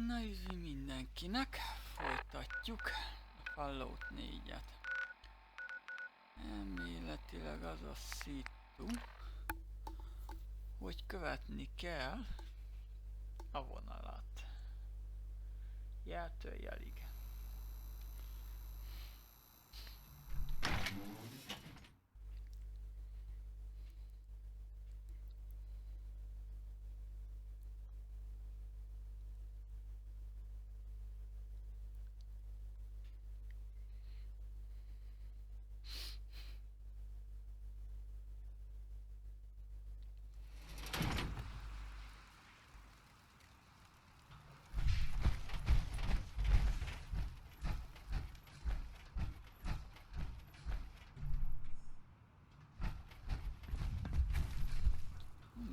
Na üdvi mindenkinek, folytatjuk a Fallout 4-et. Elméletileg az a szitu, hogy követni kell a vonalat. Jeltől jelig.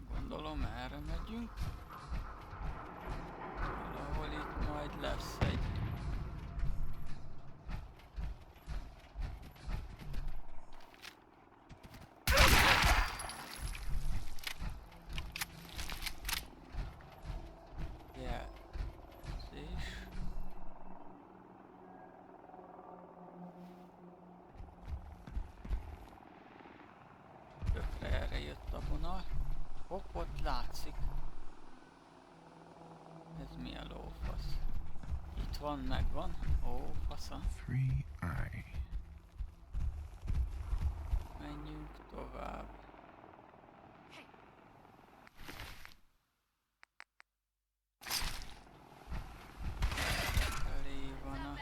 Gondolom erre megyünk. Valahol itt majd lesz egy jelzés. Tökre erre jött a vonal. Hopp, ott látszik. Ez mi a lófasz? Itt van, megvan. Ó, fasza. Menjünk tovább. Elé van a...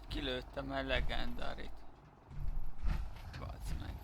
Kilőttem el legendárit. Bazd meg.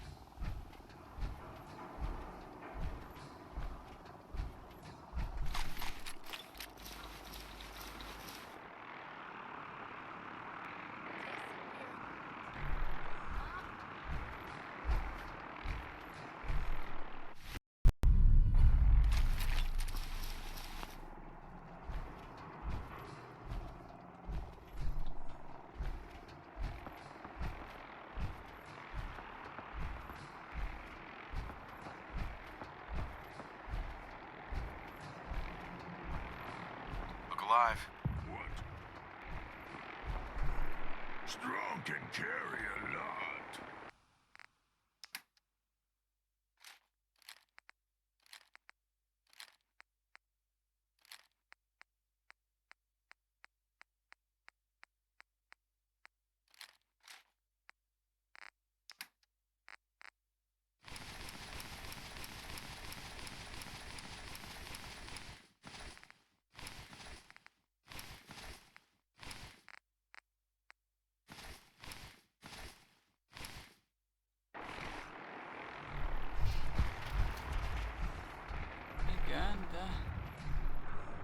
Alive. What? Strong can carry a lot.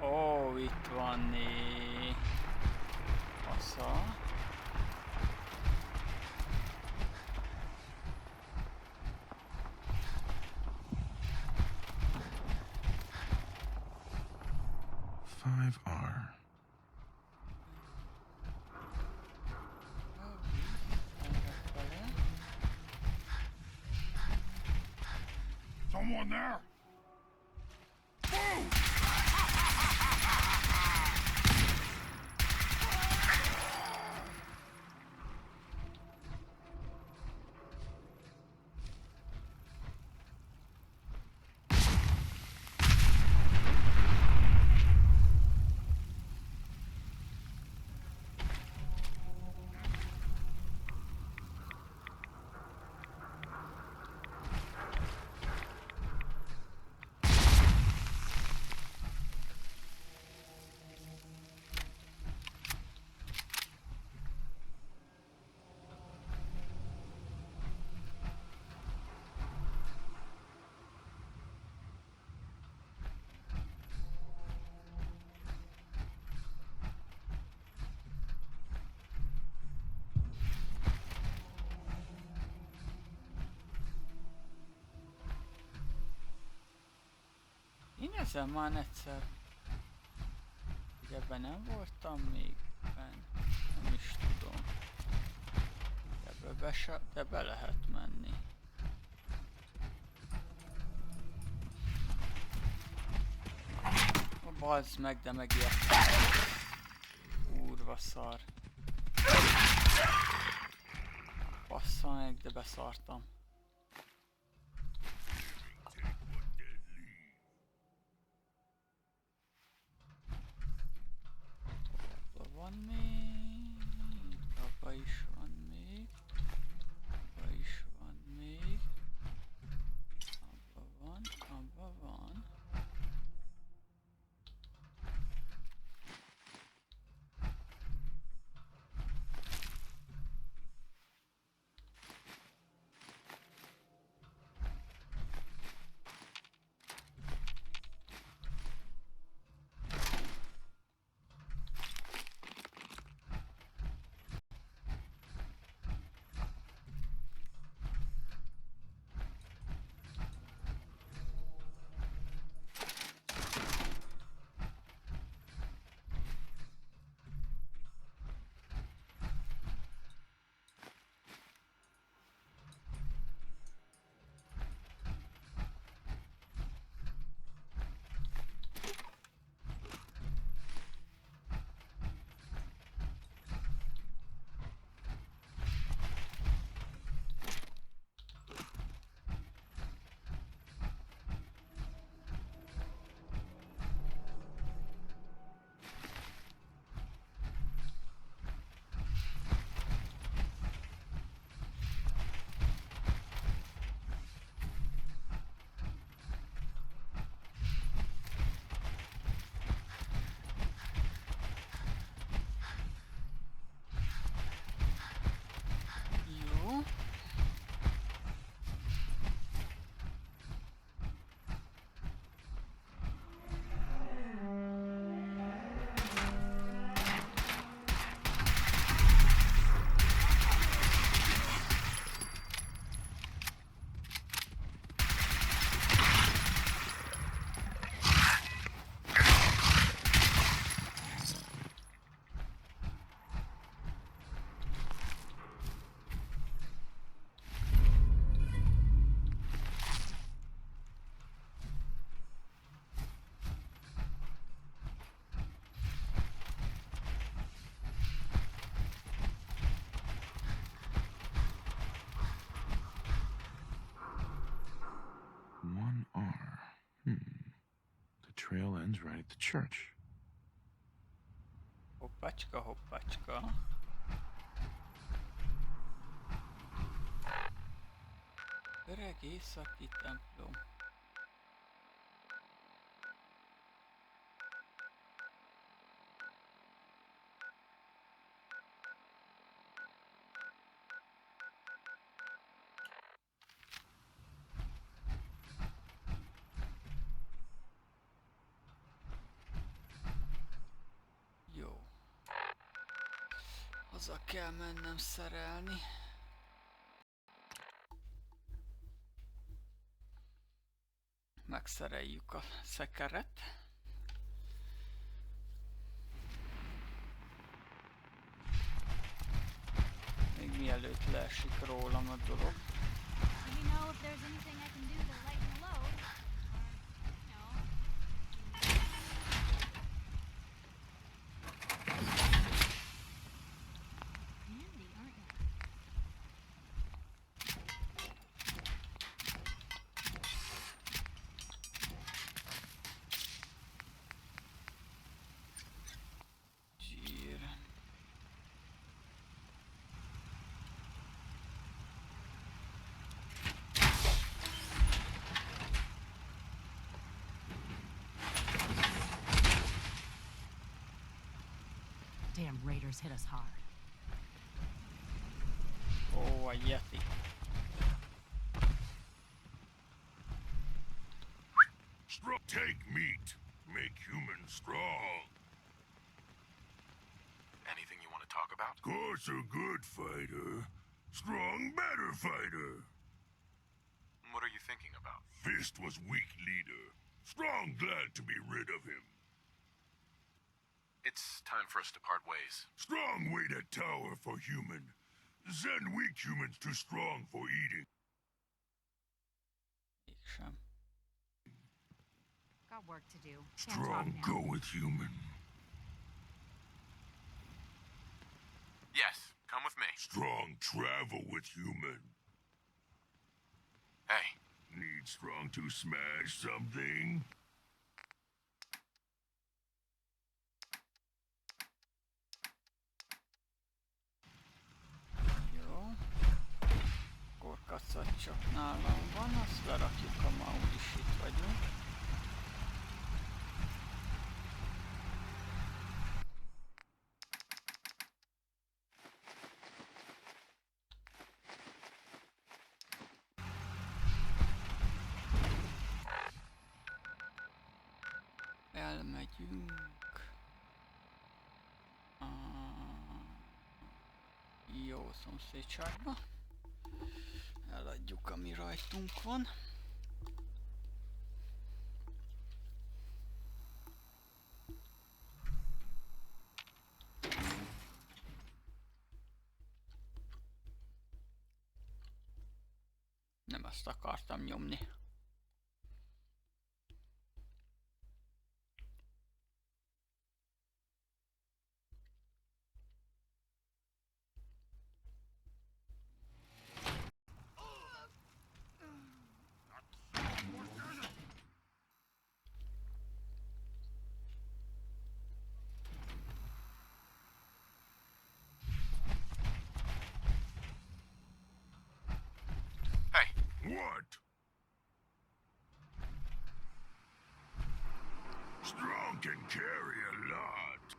Ó, itt van né. Fasza. Someone there? Move! Ezen már egyszer. Ugye ebben nem voltam még benn. Nem is tudom. Ebbe de be lehet menni. Bazd meg, de megijedtem. Kurva szar. Bassza meg, de beszartam. Abba van még. Abba is van még. Abba is van még. Abba van, abba van. Trail ends right at the church. Hoppácska, hoppácska. Öreg északi templom. Haza kell mennem szerelni. Megszereljük a szekeret. Még mielőtt leesik rólam a dolog. Damn raiders hit us hard. Oh, a yeti. Take meat, make humans strong. Anything you want to talk about? Course a good fighter, strong better fighter. What are you thinking about? Fist was weak leader, Strong glad to be rid of him. It's time for us to part ways. Strong wait a tower for human. Send weak humans to strong for eating. Mégsem. Got work to do. Can't talk Strong now. go with human. Yes, come with me. Strong travel with human. Hey, Need strong to smash something? Jó. Akkor kacat csak nálam van, azt lerakjuk, ha ma úgyis itt vagyunk. Elmegyünk a jó szomszédságba. Eladjuk, ami rajtunk van. Nem ezt akartam nyomni. hey, What? Strong can carry a lot.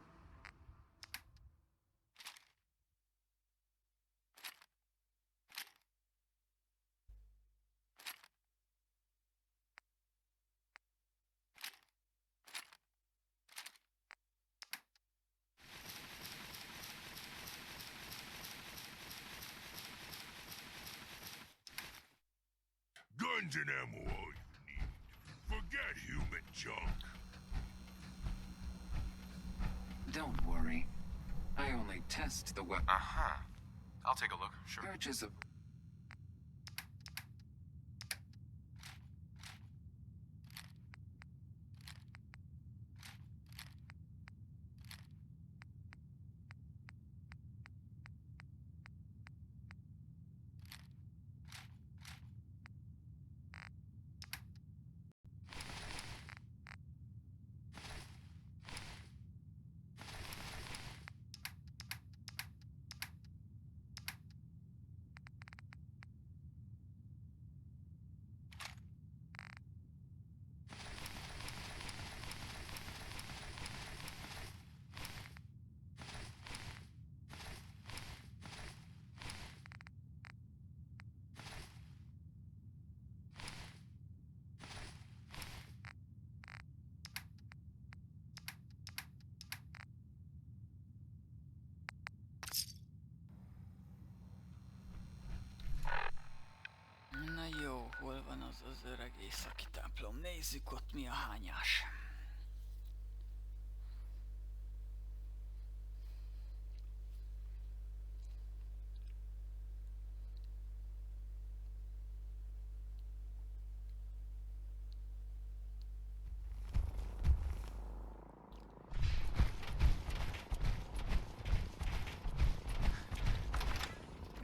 Guns and ammo all you need. Forget human junk. Don't worry. I only test the weapon. uh-huh. I'll take a look, sure. Purchase a... Na jó, hol van az az öreg északi templom? Nézzük ott mi a hányás.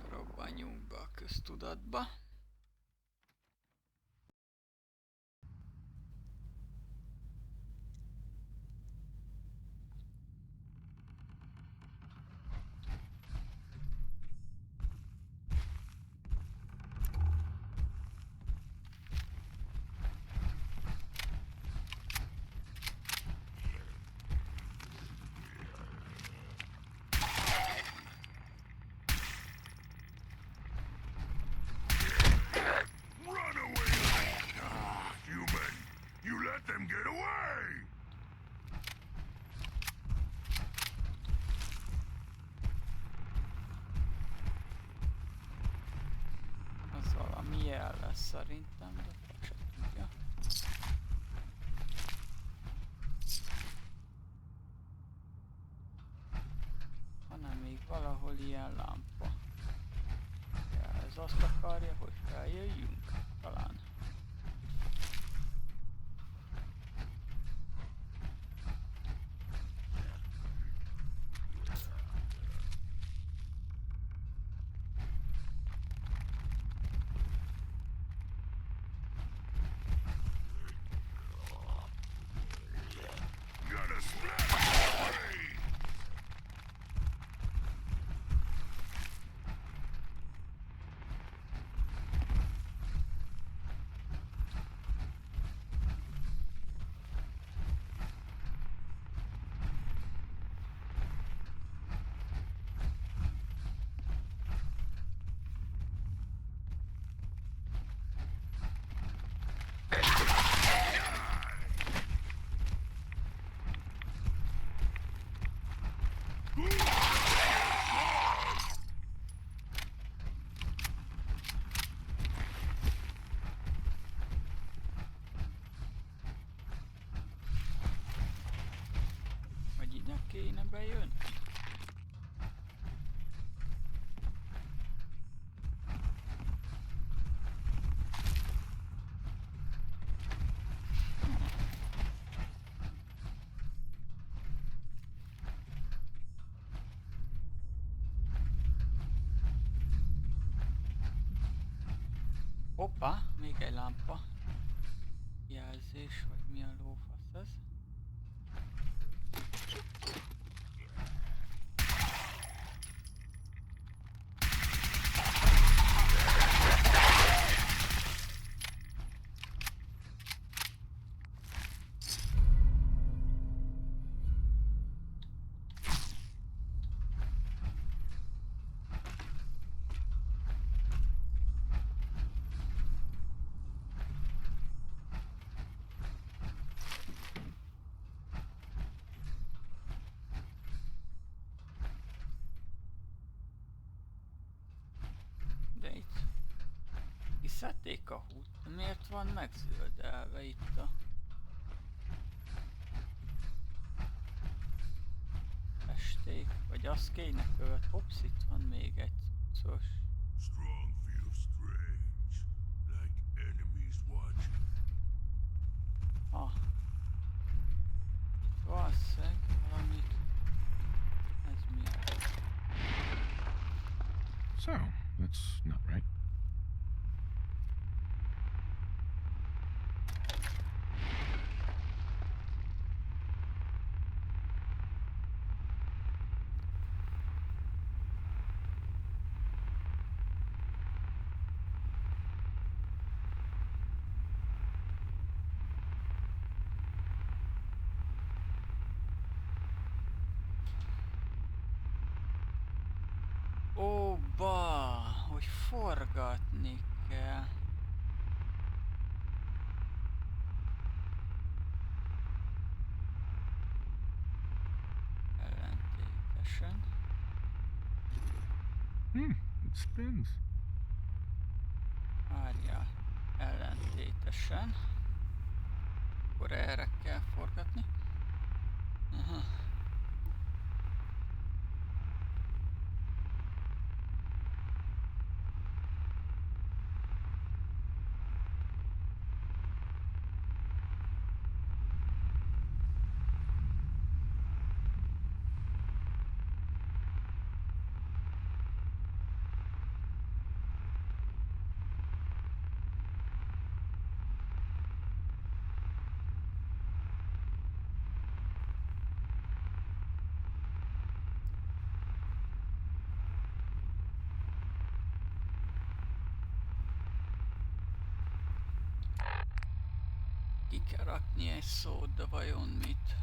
Robbanjunk be a köztudatba. Run away! Human! You let them get away! Az valami jel lesz szerintem, de csak tudja. valahol ilyen lámpa. Ja, ez azt akarja, hogy feljöjjünk? Talán. Gotta smash the blade! Vagy ide kéne bejön? Hoppá, még egy lámpa. Jelzés, vagy mi a lófasz ez? De itt kiszedték a hút. Miért van megzöldelve itt a festék? Vagy az kéne követ? Hopsz, itt van még egy cuccos. Strong feels strange, like enemies watching. Ha. Itt valószínűleg valamit. Ez mi? So, that's not right. Ó, ba, hogy forgatni kell. Ellentétesen. It spins. Várjál. Ellentétesen. Akkor erre kell forgatni. Aha. Ki kell rakni egy szót, de vajon mit?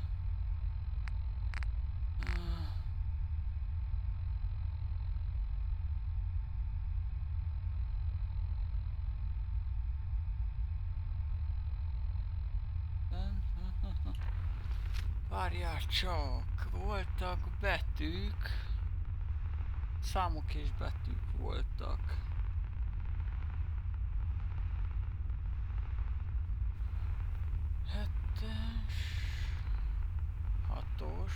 Várjál csak, voltak betűk, számok és betűk voltak. Hetes, hatos,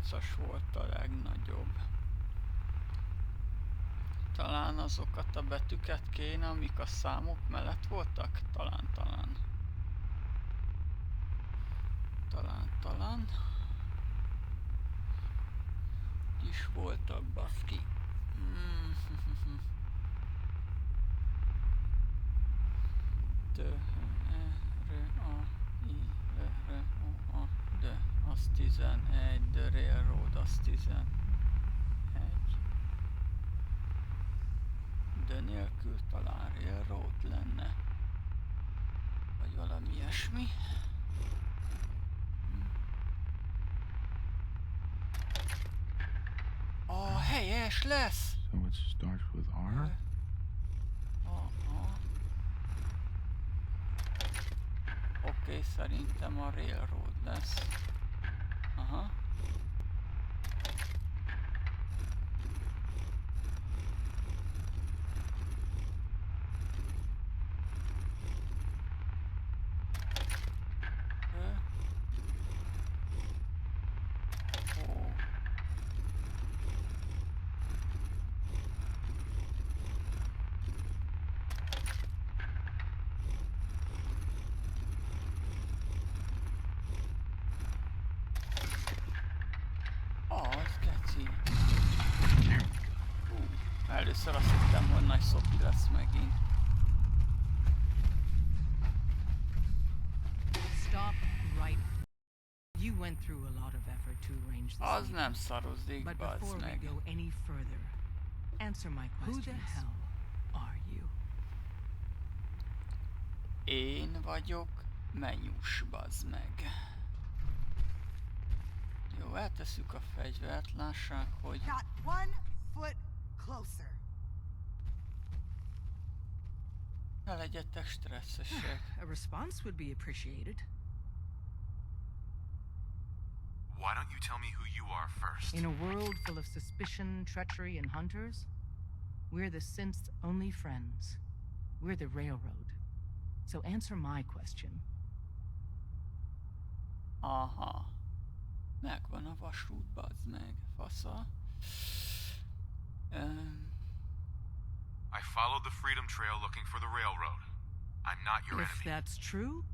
8-as volt a legnagyobb. Talán azokat a betűket kéne, amik a számok mellett voltak? Talán. Is voltak, baszki. De az 11, the railroad az 11. De nélkül talán railroad lenne. Vagy valami ilyesmi. A helyes lesz! So it starts with R? Oké, szerintem a railroad lesz. Aha. Először azt hittem, hogy nagy szopi lesz megint. Stop right. You went through a lot of effort to arrange this. Az nem szarozik, But bazd before we meg. go any further, answer my questions. Who the hell are you? Én vagyok menyus, bazd meg. Jó, eltesszük a fegyvert, lássák, hogy... Not one foot closer. Ne legyetek stresszesek. A response would be appreciated. Why don't you tell me who you are first? In a world full of suspicion, treachery, and hunters, we're the synth's only friends. We're the railroad. So answer my question. Aha. Megvan a vasút, bazd meg. Fasza. I followed the Freedom Trail looking for the railroad. I'm not your If enemy. that's true,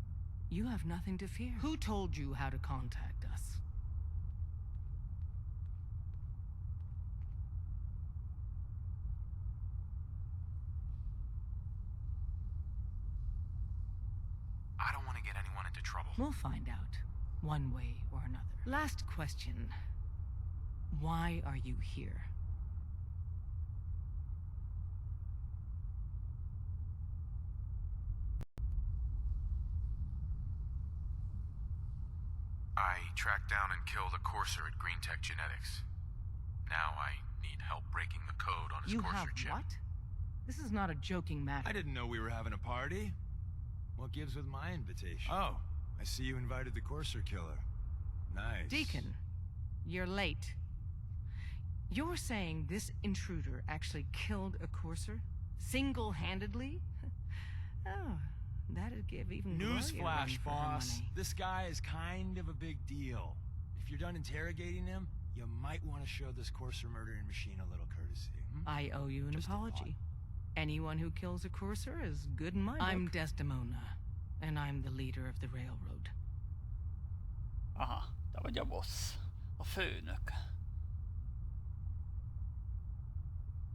you have nothing to fear. Who told you how to contact us? I don't want to get anyone into trouble. We'll find out, one way or another. Last question. Why are you here? I tracked down and killed a courser at Green Tech Genetics. Now I need help breaking the code on his You courser have chip. what? This is not a joking matter. I didn't know we were having a party. What gives with my invitation? Oh, I see you invited the courser killer. Nice. Deacon, you're late. You're saying this intruder actually killed a courser? Single-handedly? Oh, that'd give even Gloria a run Newsflash, for her boss. money. This guy is kind of a big deal. If you're done interrogating him, you might want to show this courser murdering machine a little courtesy. I owe you an Just a apology. Anyone who kills a courser is good in my book. I'm Desdemona, and I'm the leader of the railroad. Aha, te vagy a boss. A főnök.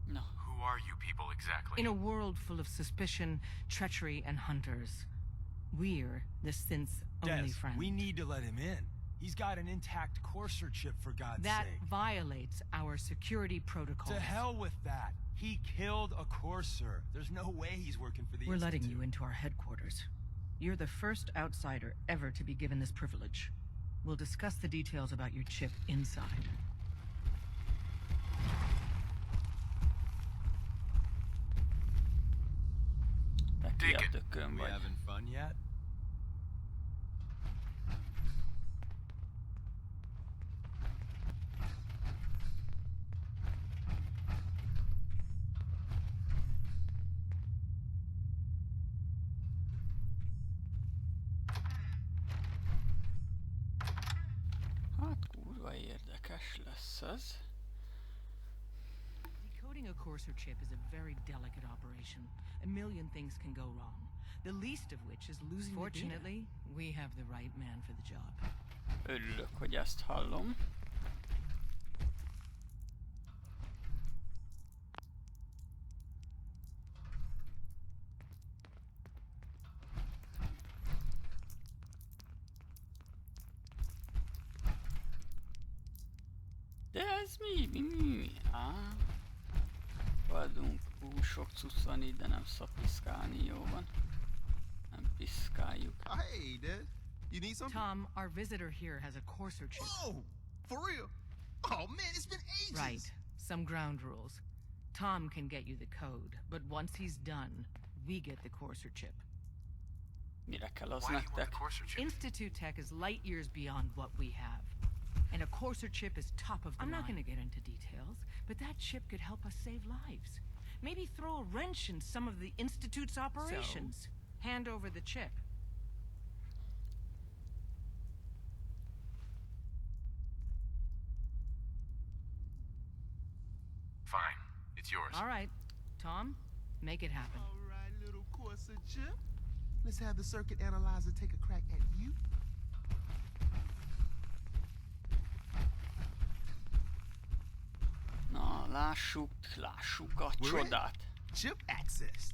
Na. Who are you people exactly? In a world full of suspicion, treachery, and hunters, we're the synth's only Des, friend. we need to let him in. He's got an intact courser chip, for God's That sake. violates our security protocols. To hell with that. He killed a courser. There's no way he's working for the We're letting Institute. you into our headquarters. You're the first outsider ever to be given this privilege. We'll discuss the details about your chip inside. Te ki a Deacon, tökön We vagy? having fun yet? Hát kurva érdekel. érdekes lesz ez. Decoding a cursor chip is a very delicate operation. A million things can go wrong. The least of which is losing the data. Fortunately, we have the right man for the job. Örülök, hogy ezt hallom. De ez mi? Vagyunk, sok cucc van itt, de nem szabad piszkálni, jó van. Nem piszkáljuk. Hey, Dad. You need something? Tom, our visitor here has a courser chip. Whoa! For real? Oh, man, it's been ages! Right. Some ground rules. Tom can get you the code, but once he's done, we get the courser chip. Mire kell az Why do you want nektek? the courser chip? Institute tech is light years beyond what we have. And a courser chip is top of the line. I'm not going to get into details, but that chip could help us save lives. Maybe throw a wrench in some of the Institute's operations. So, hand over the chip. Fine. It's yours. All right. Tom, make it happen. All right, little Corsa chip. Let's have the circuit analyzer take a crack at you. Na, lássuk a csodát. Chip accessed.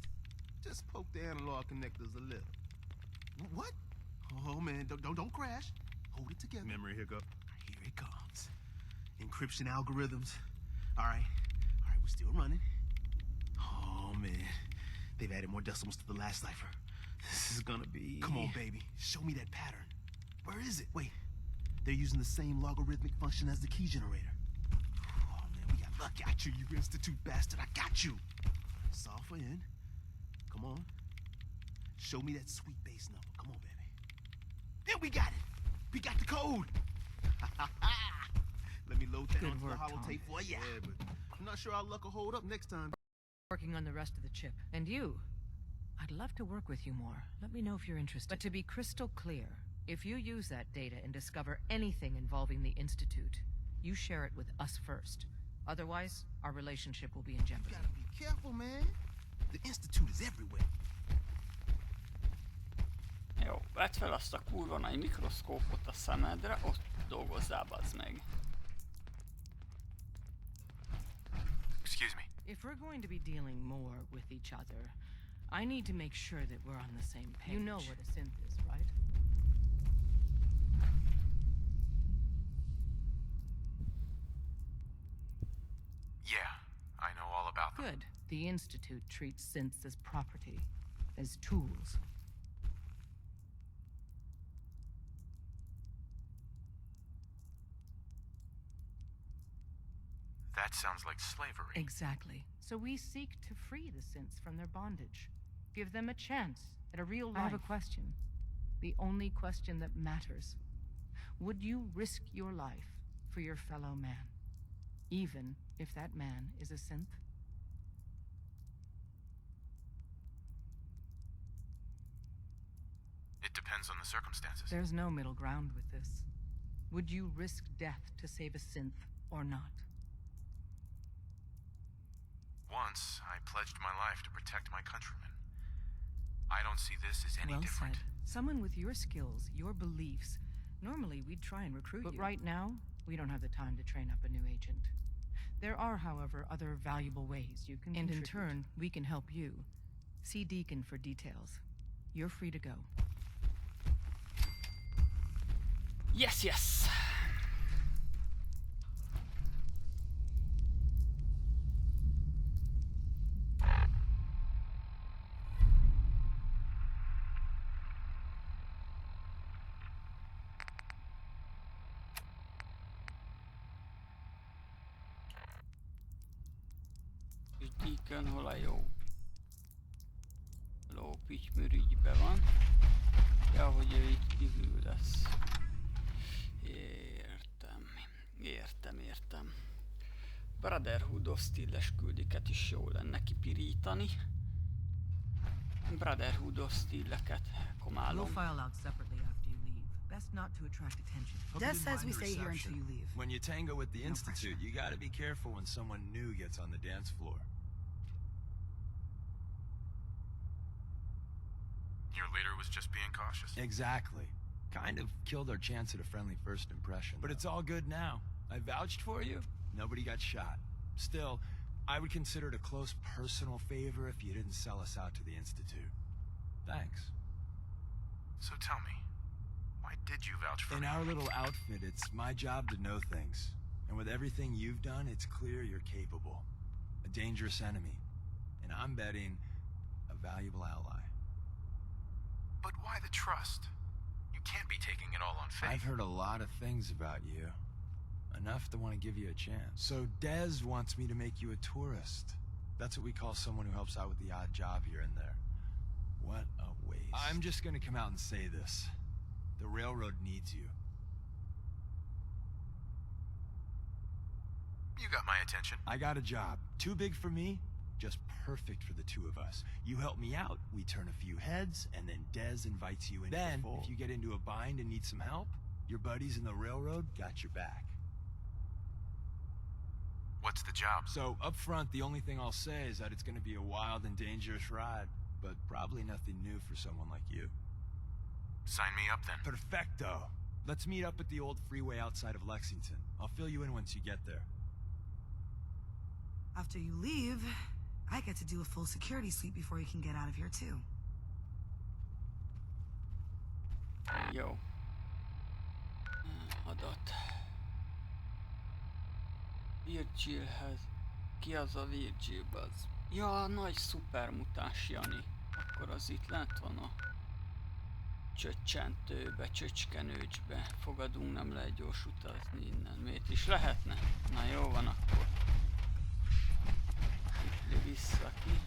Just poke the analog connectors a little. What? Oh man, don't crash. Hold it together. Memory hiccup. Here it comes. Encryption algorithms. All right, we're still running. Oh man, they've added more decimals to the last cipher. This is gonna be... Come on, baby, show me that pattern. Where is it? Wait, they're using the same logarithmic function as the key generator. Oh man, we got lucky. I got you, you Institute bastard. I got you. Solve in. Come on. Show me that sweet bass number. Come on, baby. There, we got it. We got the code. Let me load that Good onto work, the holotape Tom. for you. Yeah, but I'm not sure our luck will hold up next time. Working on the rest of the chip. And you? I'd love to work with you more. Let me know if you're interested. But to be crystal clear, if you use that data and discover anything involving the Institute, you share it with us first. Otherwise, our relationship will be in jeopardy. You gotta be careful, man. The Institute is everywhere. Jó, vedd fel azt a kurva nagy mikroszkópot a szemedre, ott dolgozzál, bazd meg. Excuse me. If we're going to be dealing more with each other, I need to make sure that we're on the same page. You know what a synth is, right? Yeah, I know all about them. Good. The Institute treats synths as property, as tools. That sounds like slavery. Exactly. So we seek to free the synths from their bondage. Give them a chance at a real life. I have a question. The only question that matters. Would you risk your life for your fellow man? Even if that man is a synth? It depends on the circumstances. There's no middle ground with this. Would you risk death to save a synth or not? Once, I pledged my life to protect my countrymen. I don't see this as any Well different. said. Someone with your skills, your beliefs. Normally, we'd try and recruit you. But right now, we don't have the time to train up a new agent. There are, however, other valuable ways you can contribute. And in turn, we can help you. See Deacon for details. You're free to go. Yes, yes! És Deacon hol a jó? Lópitymürügybe van. Ja, hogy ő itt kívül lesz. Értem. Brotherhood of Steel-es küldiket is jó lenne kipirítani. Brotherhood of Steel-eket komálom. We'll file out separately after you leave. Best best not to attract attention. Des says we stay here until you leave. When you tango with the No Institute, pressure. you gotta be careful when someone new gets on the dance floor. Your leader was just being cautious. Exactly. Kind of killed our chance at a friendly first impression. But it's all good now. I vouched for you. Nobody got shot. Still, I would consider it a close personal favor if you didn't sell us out to the Institute. Thanks. So tell me, why did you vouch for In me? our little outfit, it's my job to know things. And with everything you've done, it's clear you're capable. A dangerous enemy. And I'm betting a valuable ally. But why the trust? You can't be taking it all on faith. I've heard a lot of things about you. Enough to want to give you a chance. So Des wants me to make you a tourist. That's what we call someone who helps out with the odd job here and there. What a waste. I'm just gonna come out and say this. The railroad needs you. You got my attention. I got a job. Too big for me, just perfect for the two of us. You help me out, we turn a few heads, and then Des invites you into the fold. If you get into a bind and need some help, your buddies in the railroad got your back. What's the job? So, up front, the only thing I'll say is that it's gonna be a wild and dangerous ride, but probably nothing new for someone like you. Sign me up then. Perfecto. Let's meet up at the old freeway outside of Lexington. I'll fill you in once you get there. After you leave, I get to do a full security sweep before you can get out of here too. Jó. Adat. Virgilhez. Ki az a Virgil az? Ja, a nagy szupermutáns Jani. Akkor az itt lent van a csöccsentőbe, csöcskenőcsbe. Fogadunk, nem lehet gyors utazni innen. Miért is lehetne? Na jó van akkor. Itt vissza ki.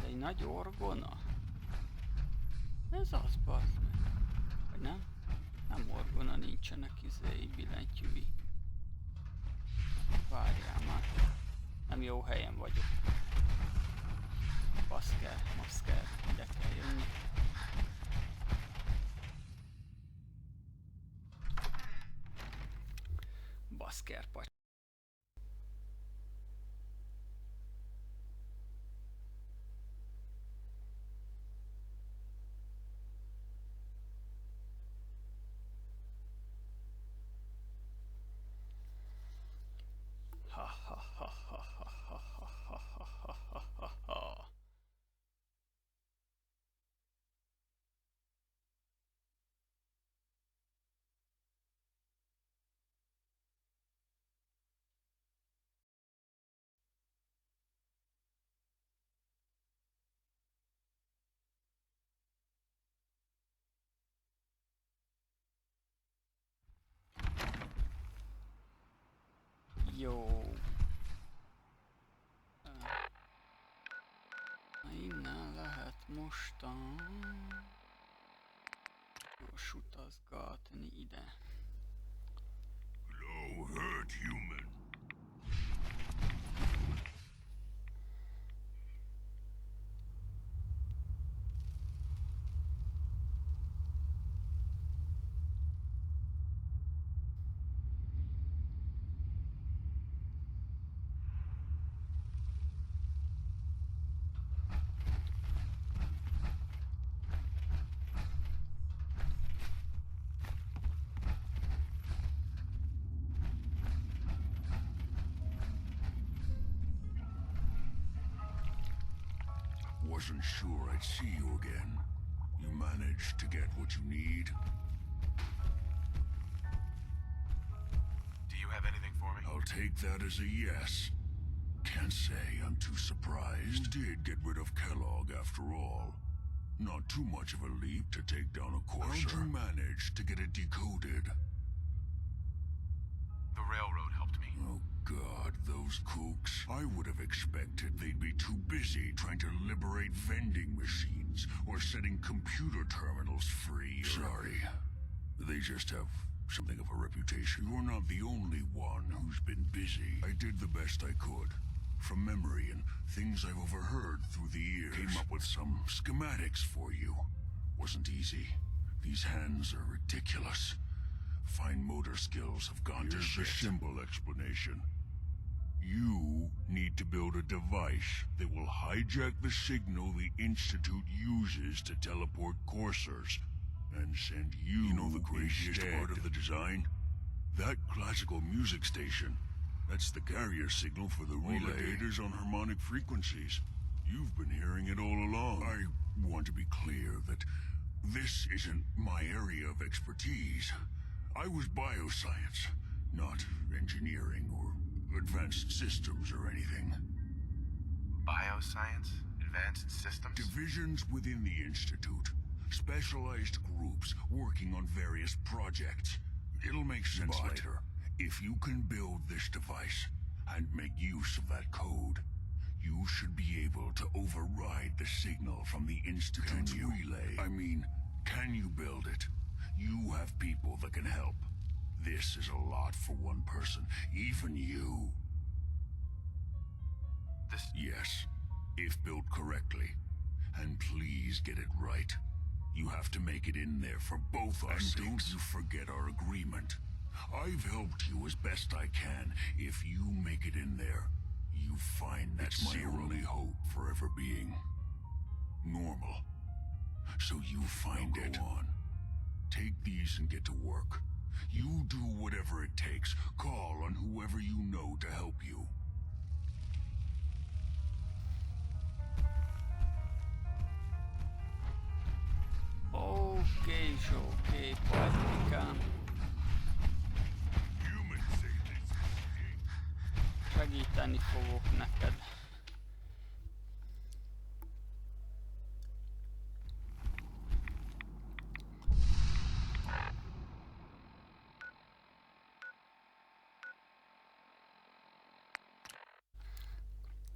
Egy nagy orgona? Ez az, bazd meg. Vagy nem? Nem orgona, nincsenek izéi, billentyűi. Várjál már. Nem jó helyen vagyok. Baszker, maszker, ide kell jönni. Baszker paty. Jó. Innen lehet mostan gyors utazgatni ide. Hello, hurt human. Wasn't sure I'd see you again. You managed to get what you need? Do you have anything for me? I'll take that as a yes. Can't say I'm too surprised. You did get rid of Kellogg after all. Not too much of a leap to take down a courser. How'd you manage to get it decoded? The railroad helped me. Oh God, those kooks. I would have expected they'd be too busy trying to liberate vending machines or setting computer terminals free. Sorry. They just have something of a reputation. You're not the only one who's been busy. I did the best I could. From memory and things I've overheard through the years. Came up with some schematics for you. Wasn't easy. These hands are ridiculous. Fine motor skills have gone to shit. Here's the simple explanation. You need to build a device that will hijack the signal the Institute uses to teleport coursers and send you know the craziest part of the design? That classical music station. That's the carrier signal for the relayers on harmonic frequencies. You've been hearing it all along. I want to be clear that this isn't my area of expertise. I was bioscience, not engineering or advanced systems or anything. Bioscience? Advanced systems? Divisions within the Institute. Specialized groups working on various projects. It'll make sense later. If you can build this device and make use of that code, you should be able to override the signal from the Institute's relay. I mean, can you build it? You have people that can help. This is a lot for one person, even you. This... Yes, if built correctly. And please get it right. You have to make it in there for both our sakes. And don't you forget our agreement. I've helped you as best I can. If you make it in there, you find that's my only hope for ever being normal. So you find it. Go on. Take these and get to work. You do whatever it takes. Call on whoever you know to help you. Oké, Rikám. Segíteni fogok neked.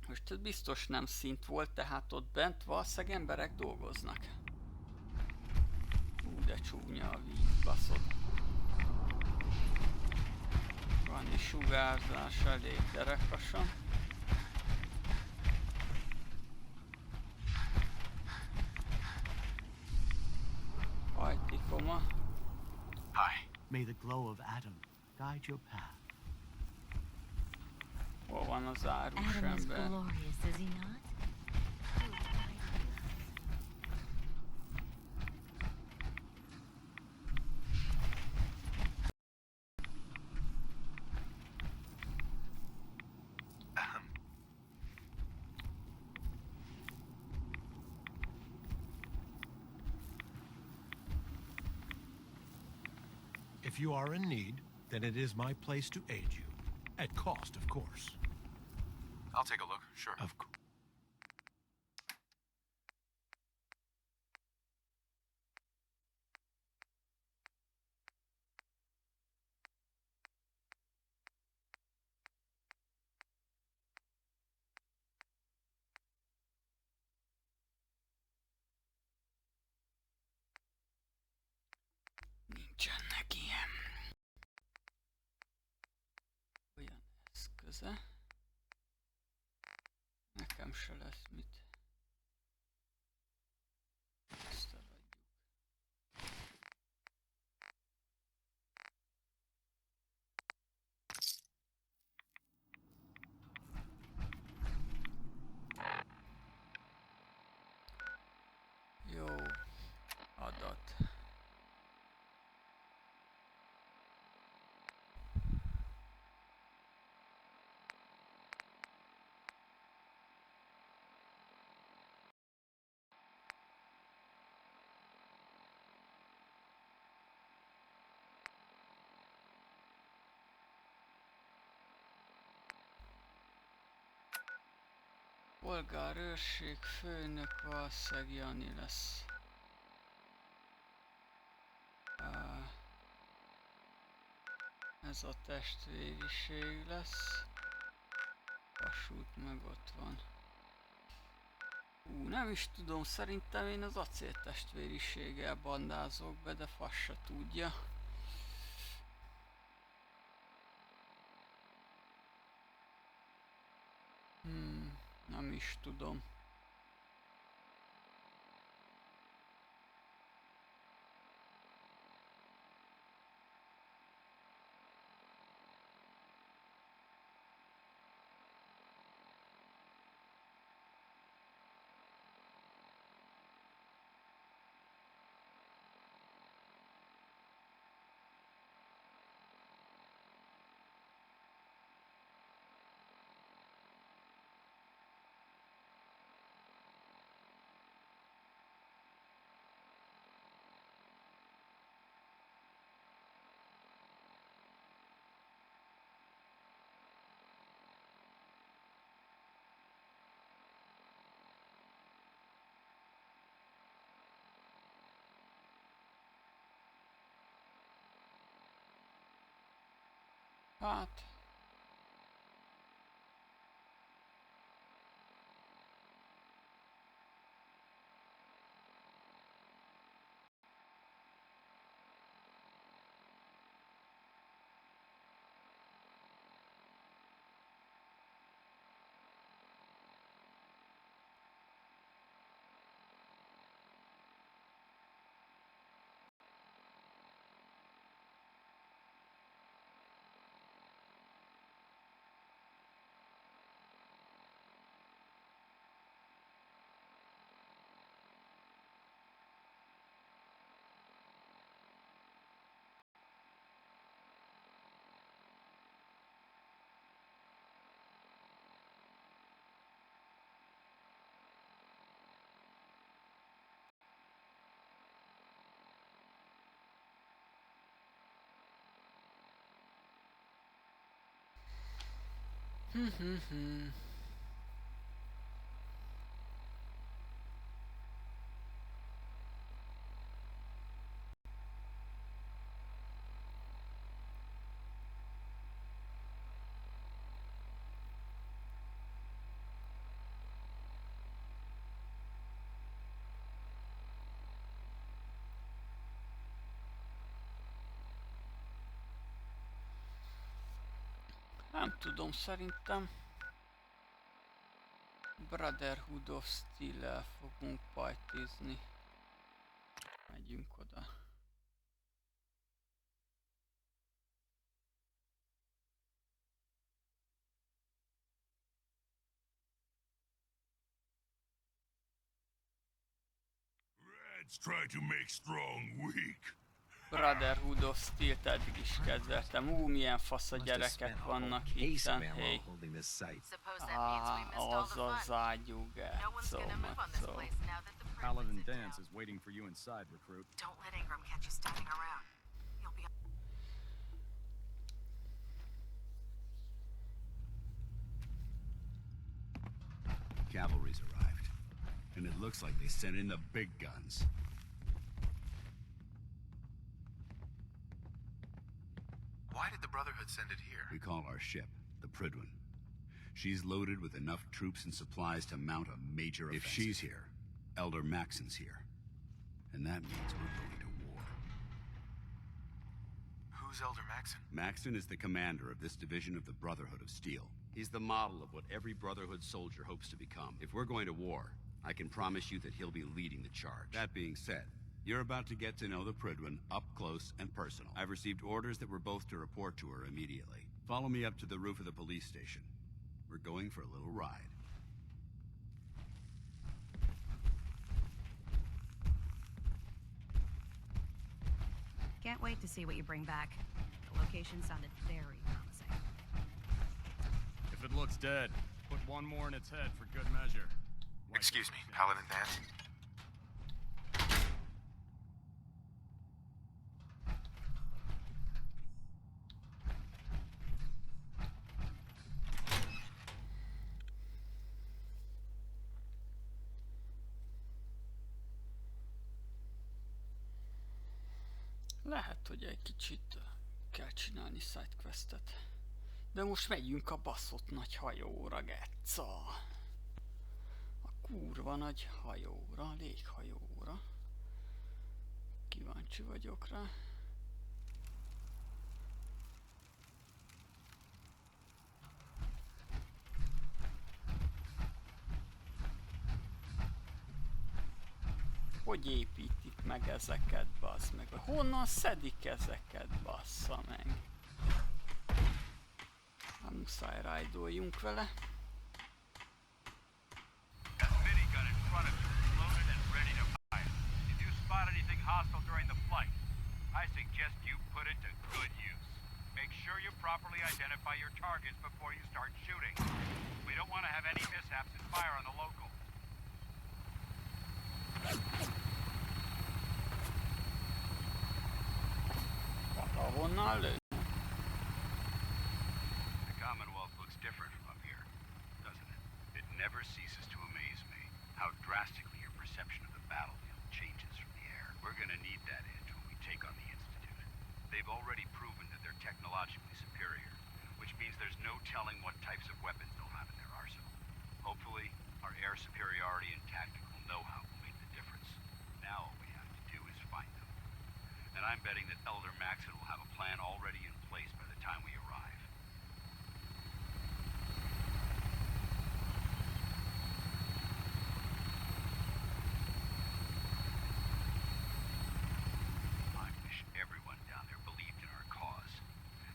Most ez biztos nem szint volt, tehát ott bent valószínűleg emberek dolgoznak. De csúnya a víz, baszod. Van is sugárzás elég derekasan. Hajti koma. Hi. May the glow of Adam guide your path. Hol van az árus Adam is ember? glorious, is he not? If you are in need, then it is my place to aid you. At cost, of course. I'll take a look, sure. Of course. Nincsenek ilyen. Olyan eszköze. Nekem se lesz mit. Ezt eladjuk. Jó. Adat. Polgárőrség főnök valószínűleg Jani lesz. Ez a testvériség lesz. Vasút meg ott van. Nem is tudom, szerintem én az acél testvériséggel bandázok be, de fasz se tudja. Nem is tudom. Hát... Nem tudom, szerintem Brotherhood of Steel-el fogunk pajtizni. Megyünk oda. Reds try to make strong weak. Brotherhood of Steel-t eddig is kezeltem. Milyen fasz a gyerekek vannak itt, hey. Az az ágyúgátszó. Paladin Dance is waiting for you inside, recruit. Don't let Ingram catch you standing around. You'll be... Cavalry's arrived, and it looks like they sent in the big guns. Why did the Brotherhood send it here? We call our ship the Prydwen. She's loaded with enough troops and supplies to mount a major offensive. If she's here, Elder Maxon's here. And that means we're going to war. Who's Elder Maxon? Maxon is the commander of this division of the Brotherhood of Steel. He's the model of what every Brotherhood soldier hopes to become. If we're going to war, I can promise you that he'll be leading the charge. That being said, you're about to get to know the Prydwen up close and personal. I've received orders that we're both to report to her immediately. Follow me up to the roof of the police station. We're going for a little ride. Can't wait to see what you bring back. The location sounded very promising. If it looks dead, put one more in its head for good measure. Excuse me, Paladin Dance? Lehet, hogy egy kicsit kell csinálni sidequestet. De most megyünk a baszott nagy hajóra, getca. A kurva nagy hajóra, léghajóra. Kíváncsi vagyok rá. hogy építik meg ezeket, bassz meg? Honnan szedik ezeket, bassza meg? Hát muszáj rájdoljunk vele. Minigun in front of you, loaded and ready to fire. If you spot anything hostile during the flight, I suggest you put it to good use. Make sure you properly identify your targets before you start shooting. We don't want to have any mishaps and fire on the local. Valahonnan lő? The Commonwealth looks different from up here, doesn't it? It never ceases to amaze me how drastically your perception of the battlefield changes from the air. We're gonna need that edge when we take on the Institute. They've already proven that they're technologically superior, which means there's no telling what types of weapons they'll have in their arsenal. Hopefully, our air superiority and tactical know-how will make the difference. Now all we have to do is find them. And I'm betting that Elder Maxon will have a plan already in place by the time we arrive. I wish everyone down there believed in our cause,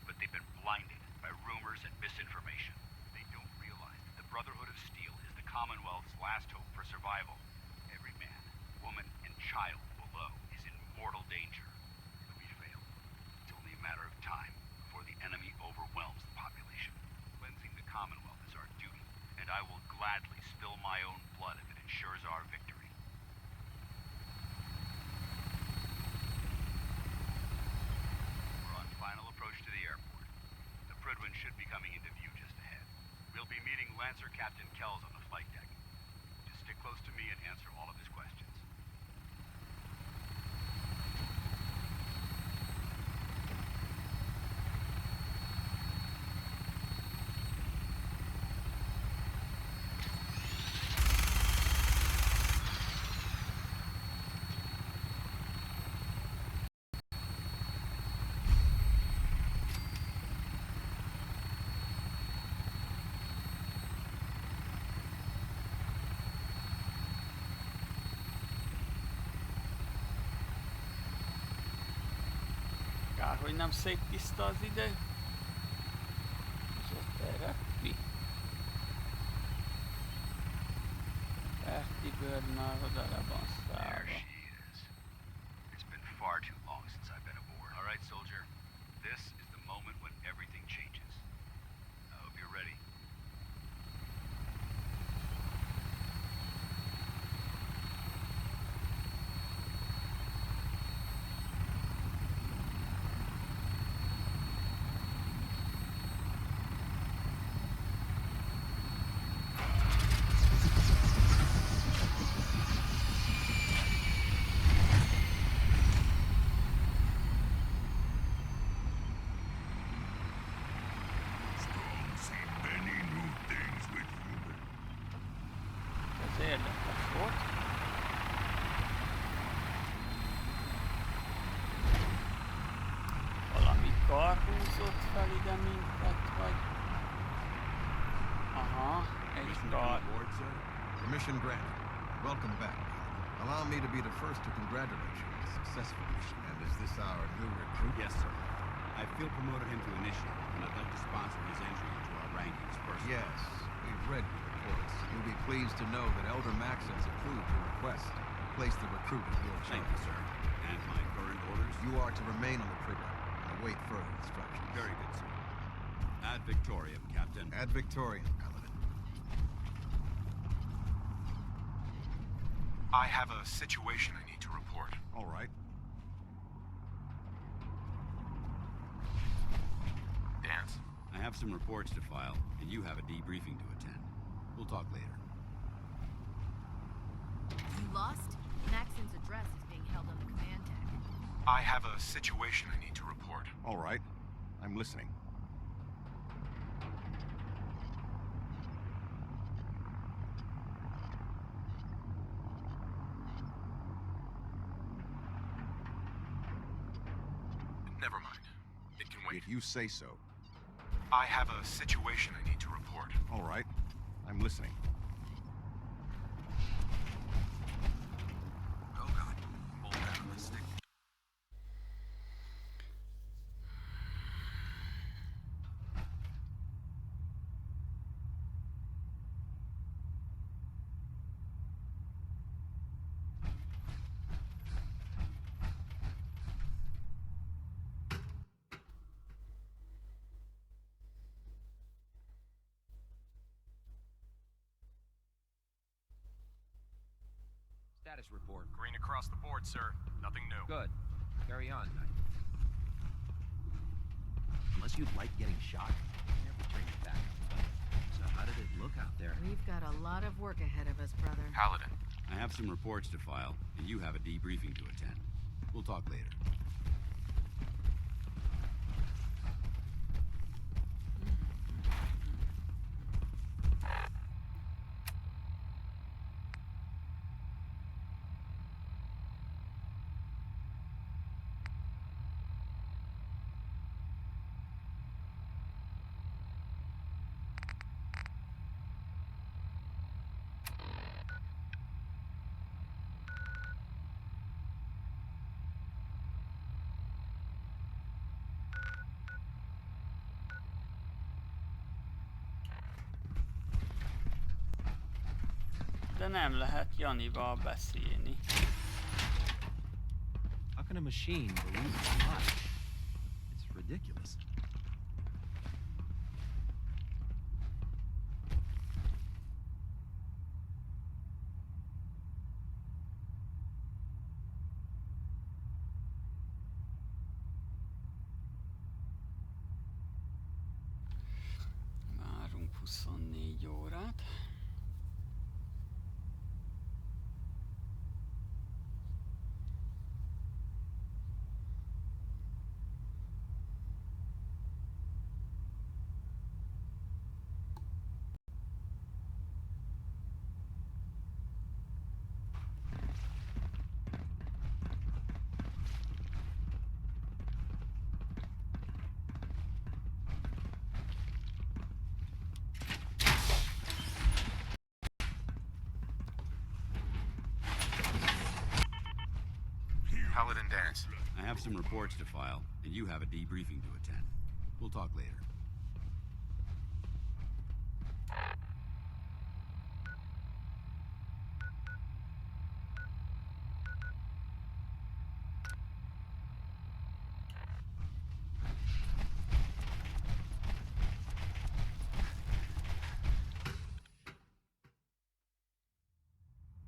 but they've been blinded by rumors and misinformation. They don't realize that the Brotherhood of Steel is the Commonwealth's last hope for survival. Every man, woman, and child below is in mortal danger. If we fail, it's only a matter of time before the enemy overwhelms the population. Cleansing the Commonwealth is our duty, and I will gladly spill my own blood if it ensures our victory. We're on final approach to the airport. The Prydwen should be coming into view just ahead. We'll be meeting Lancer Captain Kells on the flight deck. Just stick close to me and answer all of his questions. Kár, hogy nem szép tiszta az idő. És ott erre mi? Berti bőrnál oda le van szállva. There she is. It's been far too long since I've been aboard. All right, soldier. This is the moment when everything changes. I hope you're ready. Ez érdekes volt. Valami kar húzott fel ide minket, vagy... Aha, egy kar. Permission granted. Welcome back. Allow me to be the first to congratulate you on a successful mission. And is this our new recruit? Yes, sir. I feel promoted him to initiate, and I'd like to sponsor his entry into our rankings personally. Yes, we've read your reports. You'll be pleased to know that Elder Maxon's approved your request to place the recruit in your charge. Thank you, sir. And my current orders? You are to remain on the Prydwen and await further instructions. Very good, sir. Ad Victoriam, Captain. Ad Victoriam, Covenant. I have a situation I need to report. All right. Dance. I have some reports to file, and you have a debriefing to attend. We'll talk later. You lost? Maxon's address is being held on the command deck. I have a situation I need to report. All right. I'm listening. Never mind. It can wait. If you say so. I have a situation I need to report. All right. I'm listening. Oh, God. status report? Green across the board, sir. Nothing new. Good. Carry on, Knight. Unless you'd like getting shot, never turn your back on it. So how did it look out there? We've got a lot of work ahead of us, brother. Paladin. I have some reports to file, and you have a debriefing to attend. We'll talk later. De nem lehet Janival beszélni. How can a machine believe in life? It's ridiculous. Várunk 24 órát. Paladin Dance. I have some reports to file, and you have a debriefing to attend. We'll talk later.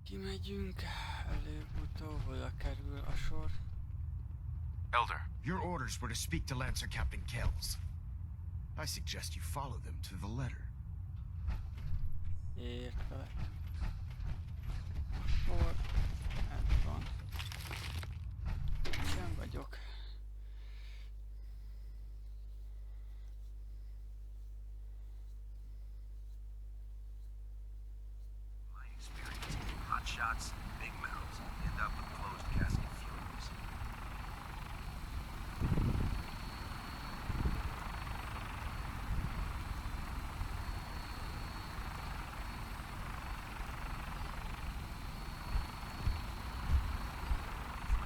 Kimegyünk, előbb-utóbb oda kerül a sor. Elder. Your orders were to speak to Lancer Captain Kells. I suggest you follow them to the letter. Értelek. Akkor ez van. Igen vagyok. My experience, hot shots, big mouths, end up with closed casket funerals.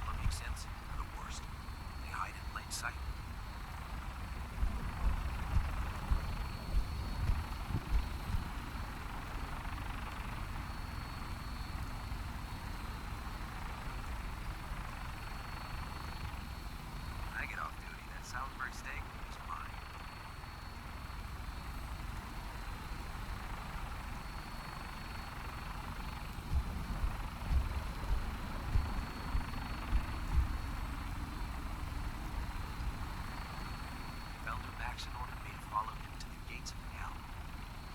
What makes sense are the worst. They hide in plain sight. When I get off duty, that Salisbury steak is mine. Elder Maxon ordered me to follow him to the gates of hell.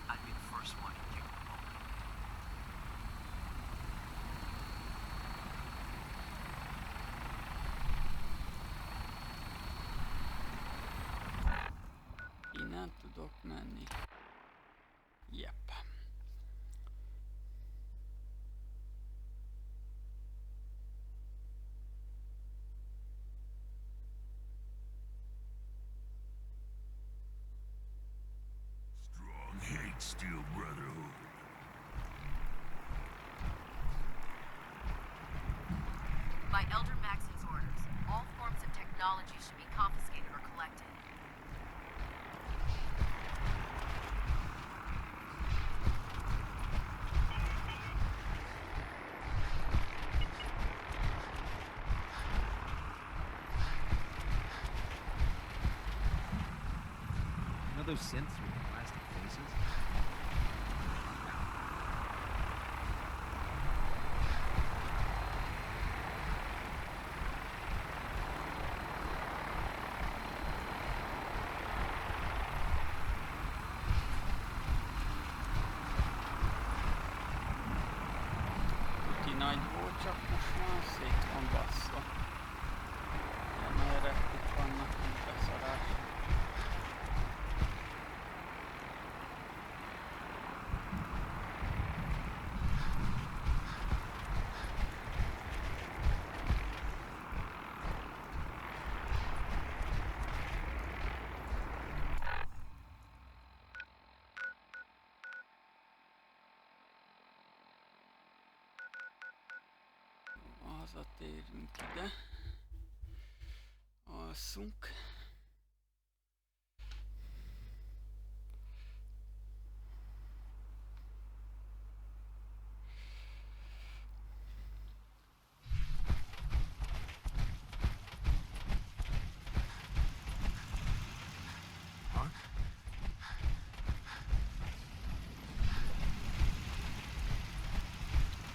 I'd be the first one to kick them open. Innen tudok menni. Yep. Strong hate Steel Brotherhood. By Elder Maxon's orders, all forms of technology should be confiscated or collected. You know those synths with the plastic faces? szét van basszva. Ilyen nagy replik vannak, mint beszarás. Hazatérünk ide. Alszunk.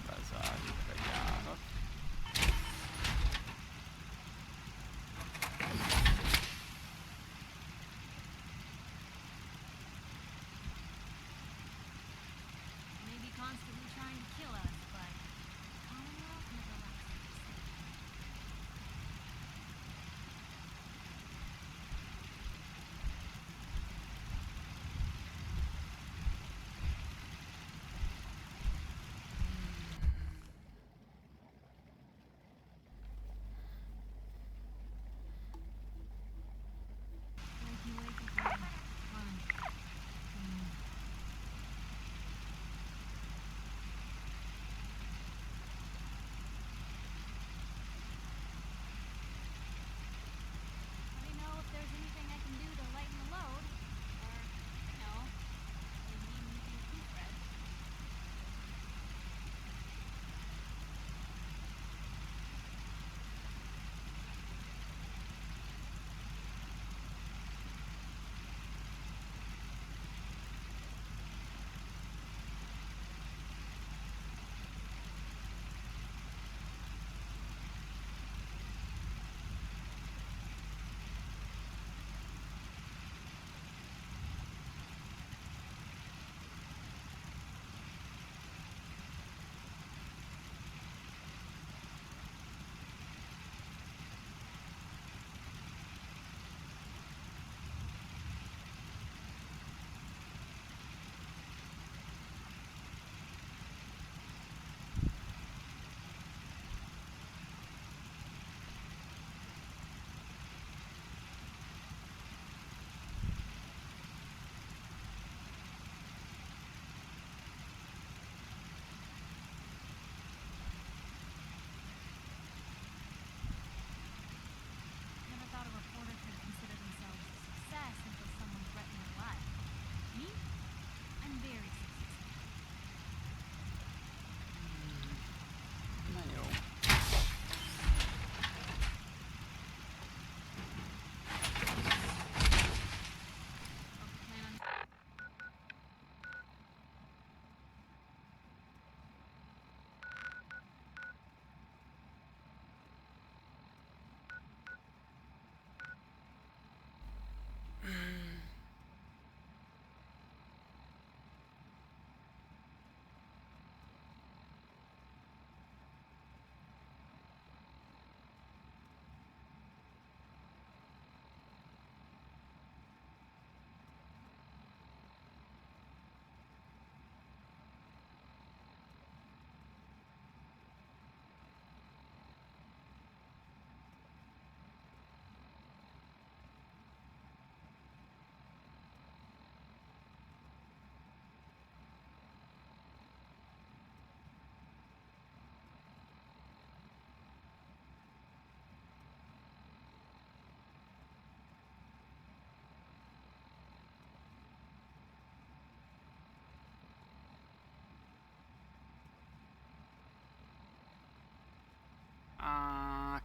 Bezárjuk egy járat. Maybe constantly trying to kill us, but Commonwealth never likes to be safe. Wakey, wakey, brain. Fun. Let me know if there's anything I can do to lighten the load. Or, you know, maybe anything too, Fred. Never thought a reporter could consider themselves a success until someone threatened their life. Me? I'm very successful. Na jó.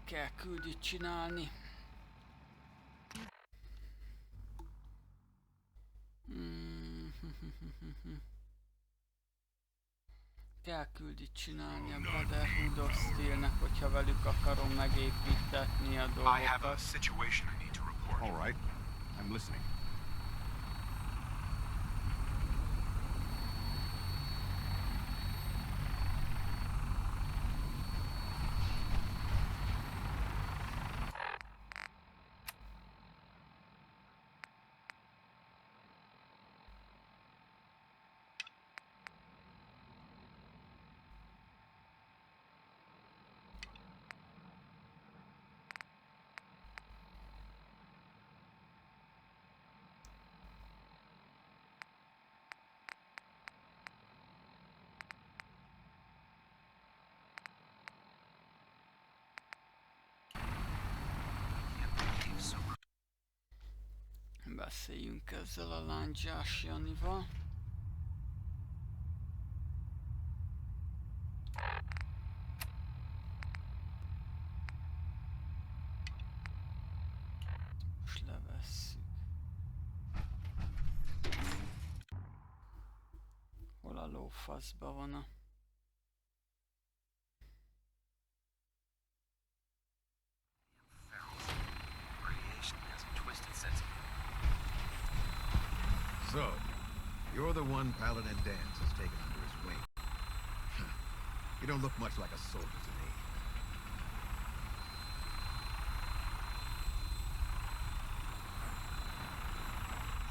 Kell küldjét csinálni. Kell küldjét csinálni a Brotherhood of Steelnek, hogyha velük akarom megépítetni a dolgokat. I have a situation I need to report. All right. I'm listening. Beszéljünk ezzel a lándzsás Janival. Most levesszük. Hol a lófaszba van a... So, you're the one Paladin Dance has taken under his wing. You don't look much like a soldier to me.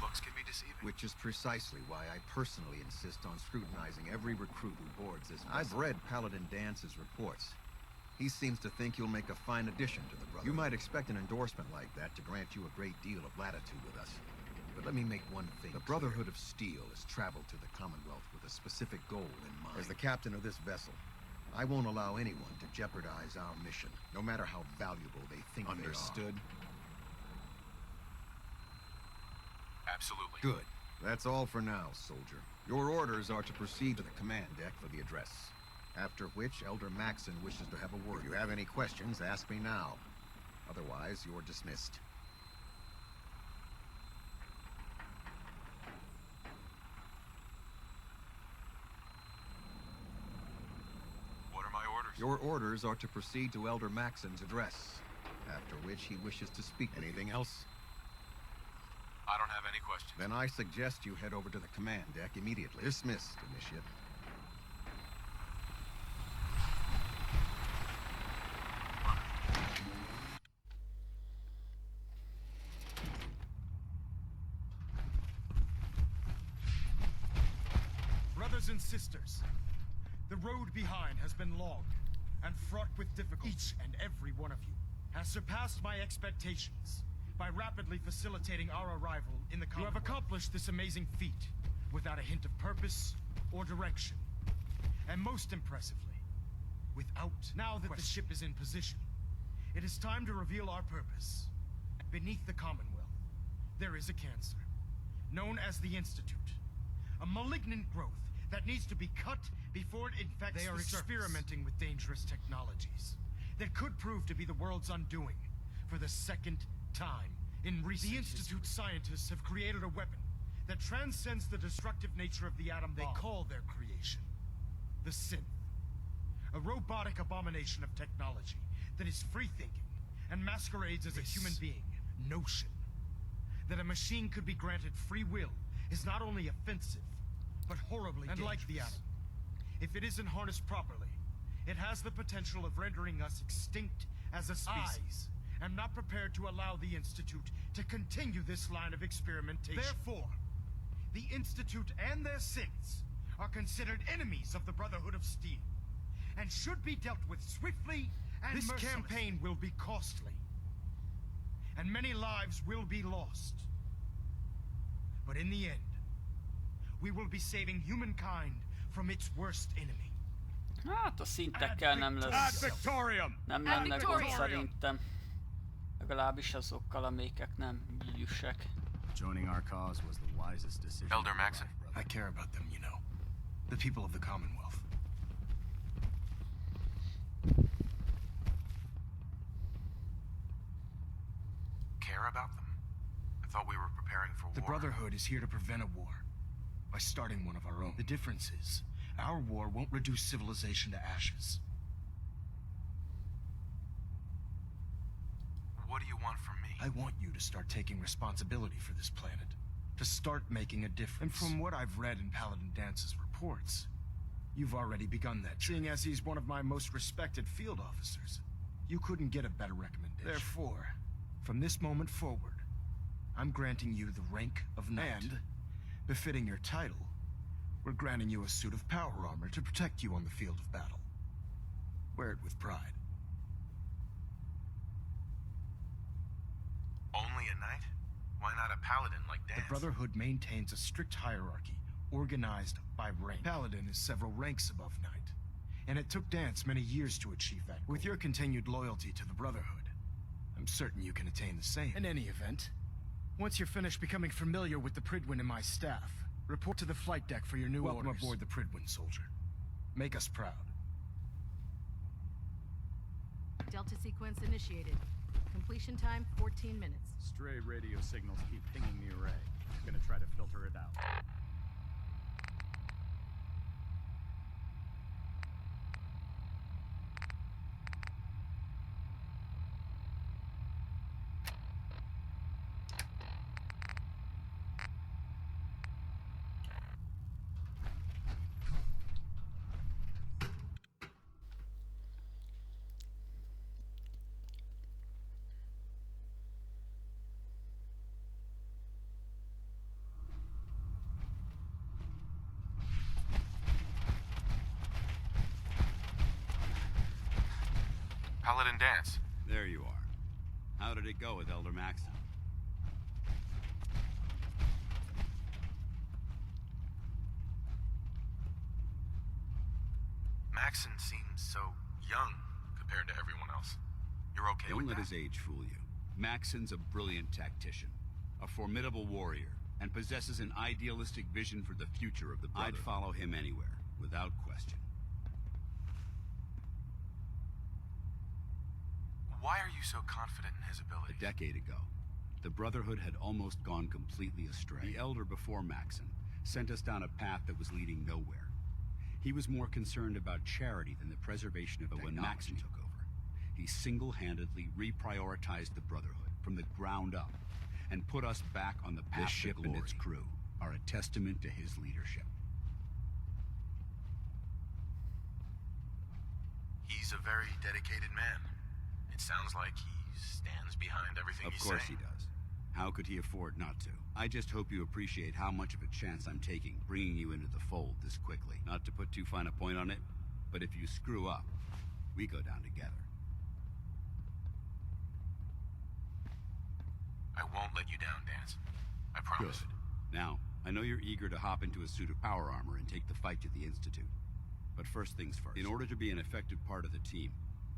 Looks can be deceiving. Which is precisely why I personally insist on scrutinizing every recruit who boards this vessel. I've read Paladin Dance's reports. He seems to think you'll make a fine addition to the Brotherhood. You might expect an endorsement like that to grant you a great deal of latitude with us. But let me make one thing. The Brotherhood of Steel has traveled to the Commonwealth with a specific goal in mind. As the captain of this vessel, I won't allow anyone to jeopardize our mission, no matter how valuable they think they are. Understood. Absolutely. Good. That's all for now, soldier. Your orders are to proceed to the command deck for the address. After which, Elder Maxon wishes to have a word. If you have any questions, ask me now. Otherwise, you're dismissed. Your orders are to proceed to Elder Maxon's address, after which he wishes to speak. Anything else? I don't have any questions. Then I suggest you head over to the command deck immediately. Dismissed, Initiate. Brothers and sisters, the road behind has been long and fraught with difficulty. Each and every one of you has surpassed my expectations by rapidly facilitating our arrival in the Commonwealth. You have accomplished this amazing feat without a hint of purpose or direction. And most impressively, without... Now that the ship is in position, it is time to reveal our purpose. Beneath the Commonwealth, there is a cancer, known as the Institute. A malignant growth that needs to be cut before it infects the surface. They are experimenting with dangerous technologies that could prove to be the world's undoing for the second time in recent history. The Institute scientists have created a weapon that transcends the destructive nature of the atom bomb. They call their creation the Synth, a robotic abomination of technology that is free-thinking and masquerades as a human being. Notion that a machine could be granted free will is not only offensive, but horribly dangerous. And like the atom, if it isn't harnessed properly, it has the potential of rendering us extinct as a species. I am not prepared to allow the Institute to continue this line of experimentation. Therefore, the Institute and their synths are considered enemies of the Brotherhood of Steel, and should be dealt with swiftly and mercilessly. This campaign will be costly, and many lives will be lost. But in the end, we will be saving humankind from its worst enemy. Hát a szintekkel nem lesz. Nem mennek gond szerintem. Legalábbis azokkal, amikek nem gyűsek. Joining our cause was the wisest decision. Elder Maxon. I care about them, you know. The people of the Commonwealth. Care about them? I thought we were preparing for war. The Brotherhood is here to prevent a war by starting one of our own. The difference is, our war won't reduce civilization to ashes. What do you want from me? I want you to start taking responsibility for this planet. To start making a difference. And from what I've read in Paladin Dance's reports, you've already begun that. Seeing as he's one of my most respected field officers, you couldn't get a better recommendation. Therefore, from this moment forward, I'm granting you the rank of knight. And, befitting your title, we're granting you a suit of power armor to protect you on the field of battle. Wear it with pride. Only a knight? Why not a paladin like Dance? The Brotherhood maintains a strict hierarchy, organized by rank. Paladin is several ranks above knight, and it took Dance many years to achieve that goal. With your continued loyalty to the Brotherhood, I'm certain you can attain the same. In any event, Once you're finished becoming familiar with the Pridwin and my staff, report to the flight deck for your new orders. Welcome aboard the Pridwin, soldier. Make us proud. Delta sequence initiated. Completion time 14 minutes. Stray radio signals keep pinging the array. Gonna try to filter it out. Paladin dance. There you are. How did it go with Elder Maxon? Maxon seems so young compared to everyone else. You're okay with Don't let that? his age fool you. Maxon's a brilliant tactician, a formidable warrior, and possesses an idealistic vision for the future of the Brotherhood. I'd follow him anywhere, without question. Why are you so confident in his ability? A decade ago, the Brotherhood had almost gone completely astray. The Elder before Maxon sent us down a path that was leading nowhere. He was more concerned about charity than the preservation of technology. When Maxon took over, he single-handedly reprioritized the Brotherhood from the ground up and put us back on the path. This ship and its crew are a testament to his leadership. He's a very dedicated man. It sounds like he stands behind everything he's saying. Of course he does. How could he afford not to? I just hope you appreciate how much of a chance I'm taking bringing you into the fold this quickly. Not to put too fine a point on it, but if you screw up, we go down together. I won't let you down, Dance. I promise. Good. Now, I know you're eager to hop into a suit of power armor and take the fight to the Institute. But first things first. In order to be an effective part of the team,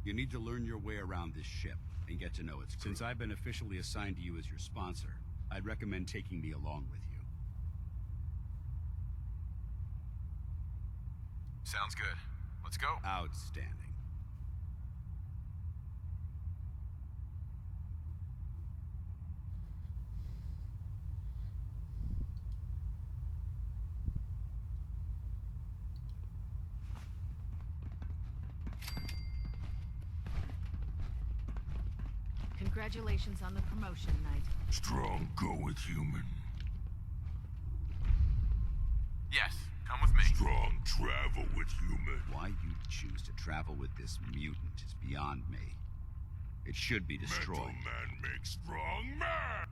you need to learn your way around this ship and get to know its crew. Since I've been officially assigned to you as your sponsor, I'd recommend taking me along with you. Sounds good. Let's go. Outstanding. Congratulations on the promotion, Knight. Strong go with human. Yes, come with me. Strong travel with human. Why you'd choose to travel with this mutant is beyond me. It should be destroyed. Metal man makes strong man!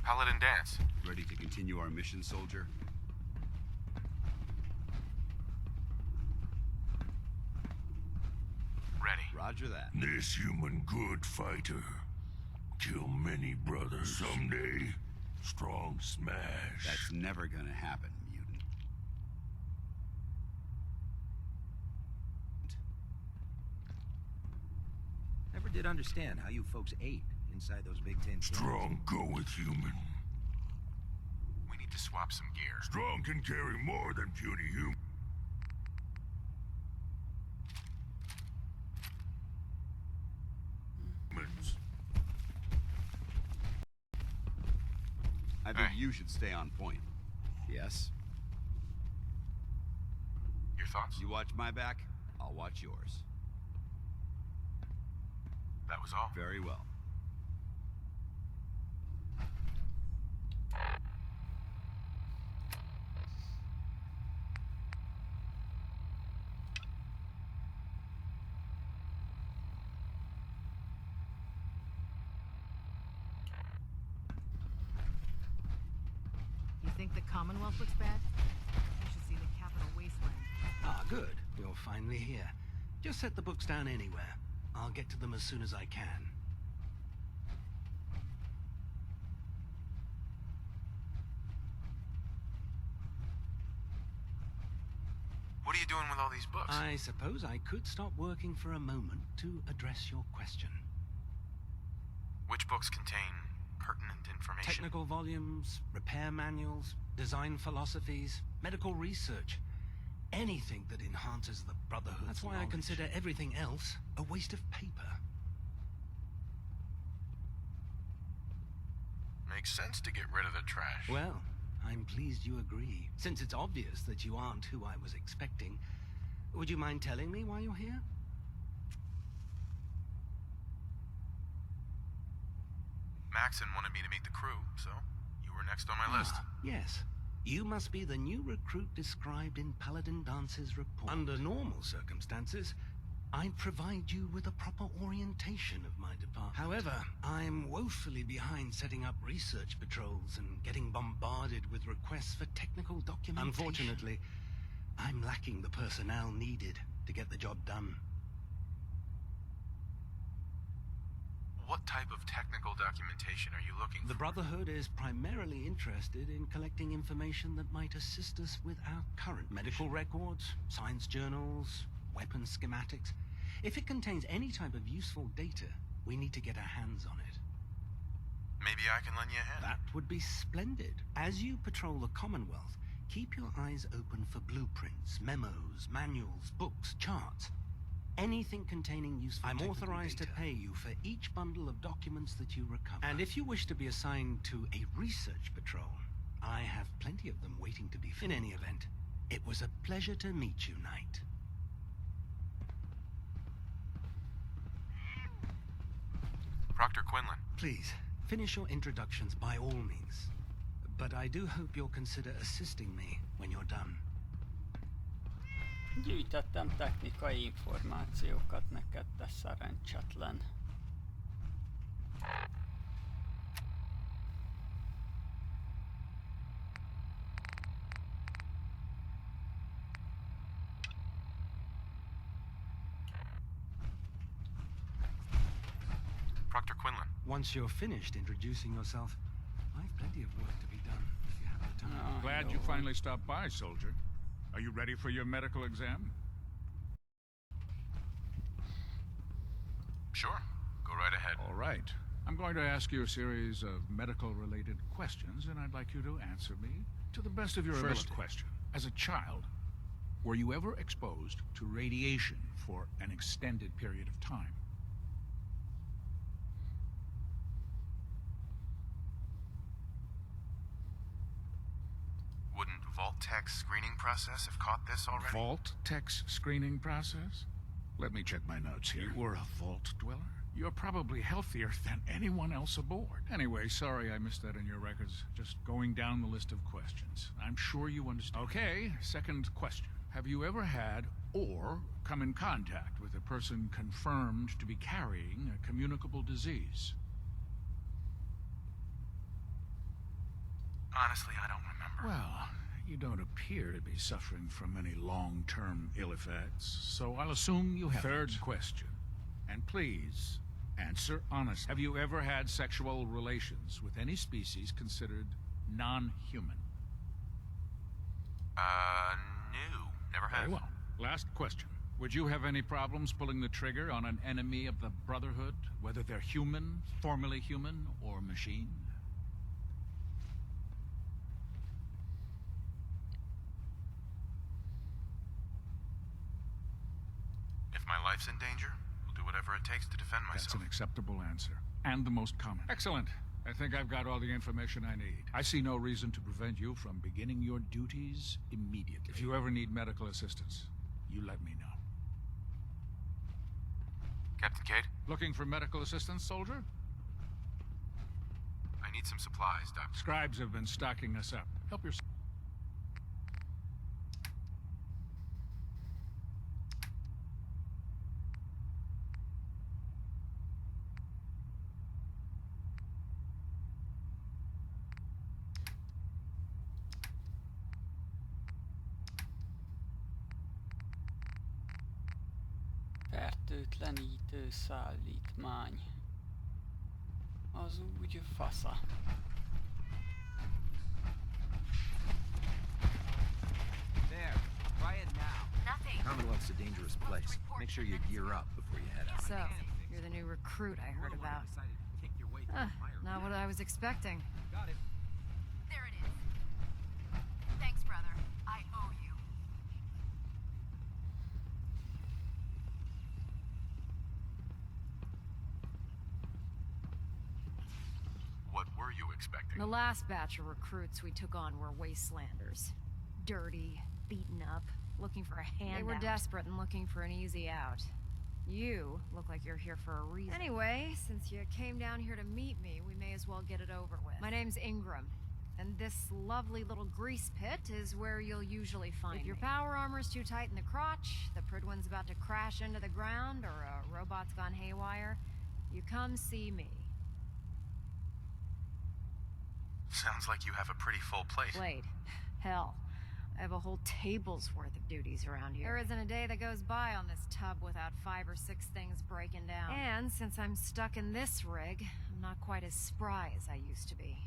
Paladin Dance. Ready to continue our mission, soldier? Ready. Roger that. This human good fighter. Kill many brothers. Someday, strong smash. That's never gonna happen, mutant. Never did understand how you folks ate inside those big tin cans. Strong go with human. We need to swap some gear. Strong can carry more than puny humans. I think you should stay on point. Yes? Your thoughts? You watch my back, I'll watch yours. That was all? Very well. You think the Commonwealth looks bad? You should see the Capital Wasteland. Ah, good. You're finally here. Just set the books down anywhere. I'll get to them as soon as I can. doing with all these books? I suppose I could stop working for a moment to address your question. Which books contain pertinent information? Technical volumes, repair manuals, design philosophies, medical research. Anything that enhances the Brotherhood's That's why knowledge. I consider everything else a waste of paper. Makes sense to get rid of the trash. Well, I'm pleased you agree. Since it's obvious that you aren't who I was expecting, would you mind telling me why you're here? Maxon wanted me to meet the crew, so you were next on my list. Yes. You must be the new recruit described in Paladin Dance's report. Under normal circumstances, I'd provide you with a proper orientation of my department. However, I'm woefully behind setting up research patrols and getting bombarded with requests for technical documentation. Unfortunately, I'm lacking the personnel needed to get the job done. What type of technical documentation are you looking for? The Brotherhood is primarily interested in collecting information that might assist us with our current medical records, science journals, weapon schematics. If it contains any type of useful data, we need to get our hands on it. Maybe I can lend you a hand. That would be splendid. As you patrol the Commonwealth, keep your eyes open for blueprints, memos, manuals, books, charts. Anything containing useful I'm authorized data. To pay you for each bundle of documents that you recover. And if you wish to be assigned to a research patrol, I have plenty of them waiting to be filled. In any event, it was a pleasure to meet you, Knight. Proctor Quinlan. Please, finish your introductions by all means. But I do hope you'll consider assisting me when you're done. Gyűjtettem technikai információkat neked, te szerencsetlen. Proctor Quinlan. Once you're finished introducing yourself, I've plenty of work to be done if you have the time. Glad you finally stopped by, soldier. Are you ready for your medical exam? Sure. Go right ahead. All right. I'm going to ask you a series of medical-related questions, and I'd like you to answer me to the best of your ability. First question. As a child, were you ever exposed to radiation for an extended period of time? Wouldn't Vault Tech's screening process have caught this already? Vault Tech's screening process? Let me check my notes here. You were a vault dweller? You're probably healthier than anyone else aboard. Anyway, sorry I missed that in your records. Just going down the list of questions. I'm sure you understand. Okay, second question. Have you ever had or come in contact with a person confirmed to be carrying a communicable disease? Honestly, I don't remember. Well, you don't appear to be suffering from any long-term ill effects, so I'll assume you haven't. Third question. And please, answer honestly. Have you ever had sexual relations with any species considered non-human? No. Never have. Very well. Last question. Would you have any problems pulling the trigger on an enemy of the Brotherhood, whether they're human, formerly human, or machine? If my life's in danger, I'll do whatever it takes to defend myself. That's an acceptable answer. And the most common. Excellent. I think I've got all the information I need. I see no reason to prevent you from beginning your duties immediately. If you ever need medical assistance, you let me know. Captain Cade? Looking for medical assistance, soldier? I need some supplies, Doctor. Scribes have been stocking us up. Help yourself. Fertőtlenítő szállítmány. Az úgy fasza. There, try it now. Nothing. Commonwealth's a dangerous place. Make sure you gear up before you head out. So, you're the new recruit I heard about. Not what I was expecting. Got it. There it is. Thanks, brother. I owe you. What were you expecting? The last batch of recruits we took on were wastelanders. Dirty, beaten up, looking for a handout. They were desperate and looking for an easy out. You look like you're here for a reason. Anyway, since you came down here to meet me, we may as well get it over with. My name's Ingram, and this lovely little grease pit is where you'll usually find me. If your power armor's too tight in the crotch, the Pridwin's about to crash into the ground, or a robot's gone haywire, you come see me. Sounds like you have a pretty full plate. Plate? Hell. I have a whole table's worth of duties around here. There isn't a day that goes by on this tub without 5 or 6 things breaking down. And since I'm stuck in this rig, I'm not quite as spry as I used to be.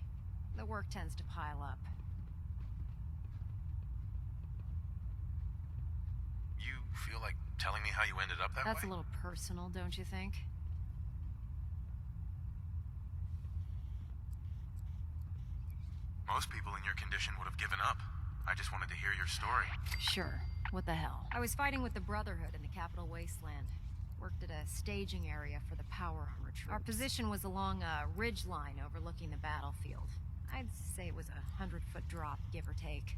The work tends to pile up. You feel like telling me how you ended up that way? That's a little personal, don't you think? Most people in your condition would have given up. I just wanted to hear your story. Sure. What the hell? I was fighting with the Brotherhood in the Capital Wasteland. Worked at a staging area for the power armor troops. Our position was along a ridge line overlooking the battlefield. I'd say it was a 100-foot drop, give or take.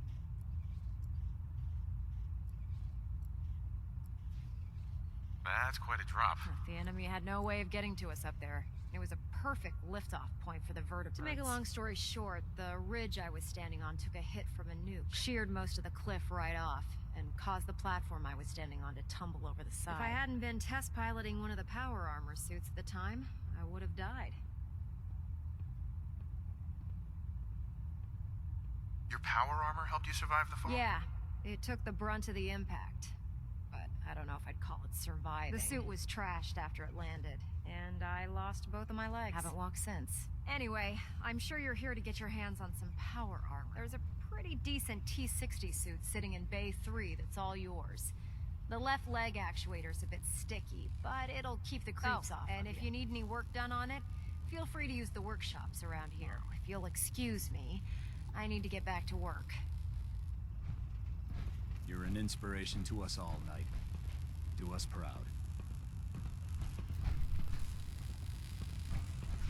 That's quite a drop. The enemy had no way of getting to us up there. It was a perfect liftoff point for the vertebrates. To make a long story short, the ridge I was standing on took a hit from a nuke, sheared most of the cliff right off, and caused the platform I was standing on to tumble over the side. If I hadn't been test piloting one of the power armor suits at the time, I would have died. Your power armor helped you survive the fall? Yeah, it took the brunt of the impact. But I don't know if I'd call it surviving. The suit was trashed after it landed, and I lost both of my legs. Haven't walked since. Anyway, I'm sure you're here to get your hands on some power armor. There's a pretty decent T-60 suit sitting in Bay 3 that's all yours. The left leg actuator's a bit sticky, but it'll keep the creeps off. And if you need any work done on it, feel free to use the workshops around here. If you'll excuse me, I need to get back to work. You're an inspiration to us all, Knight. Do us proud.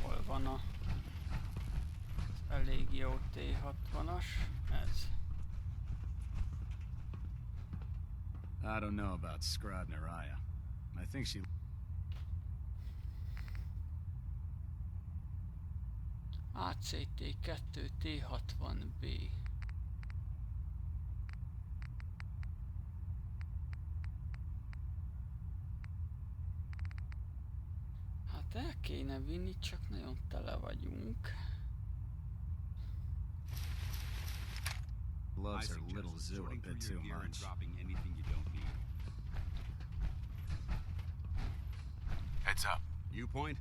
Hol van az elég jó T60-as? Ez. I don't know about Skrodneraya. I think she... ACT2 T60B. Hát el kéne vinni, csak nagyon tele vagyunk. Loves her little zoo a bit too much. Heads up. You point?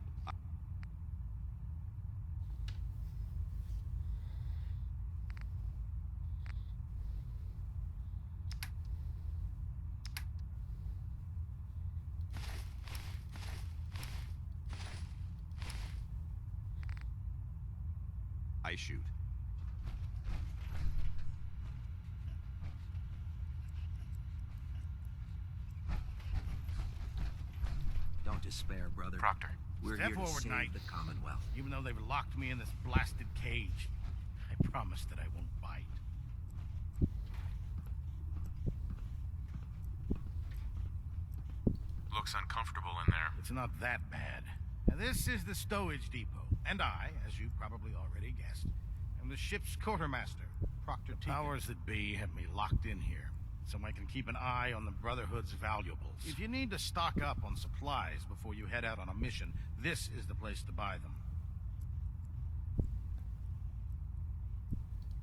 I shoot. Don't despair, brother. Proctor. We're Step here to forward, save Knight. the Commonwealth. Even though they've locked me in this blasted cage, I promise that I won't bite. Looks uncomfortable in there. It's not that bad. Now, this is the stowage depot, and I, as you probably already guessed, am the ship's quartermaster, Proctor T. Powers that be have me locked in here, so I can keep an eye on the Brotherhood's valuables. If you need to stock up on supplies before you head out on a mission, this is the place to buy them.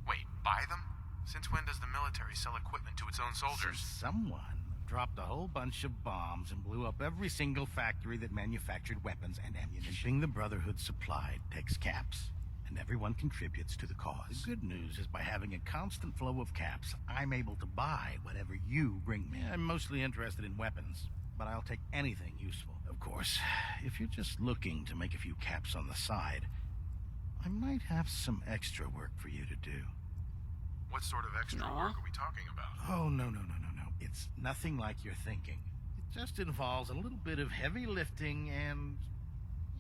Wait, buy them? Since when does the military sell equipment to its own soldiers? Someone dropped a whole bunch of bombs and blew up every single factory that manufactured weapons and ammunition. Anything the Brotherhood supplied takes caps, and everyone contributes to the cause. The good news is by having a constant flow of caps, I'm able to buy whatever you bring me. I'm mostly interested in weapons, but I'll take anything useful. Of course, if you're just looking to make a few caps on the side, I might have some extra work for you to do. What sort of extra work are we talking about? Oh, no. It's nothing like you're thinking. It just involves a little bit of heavy lifting and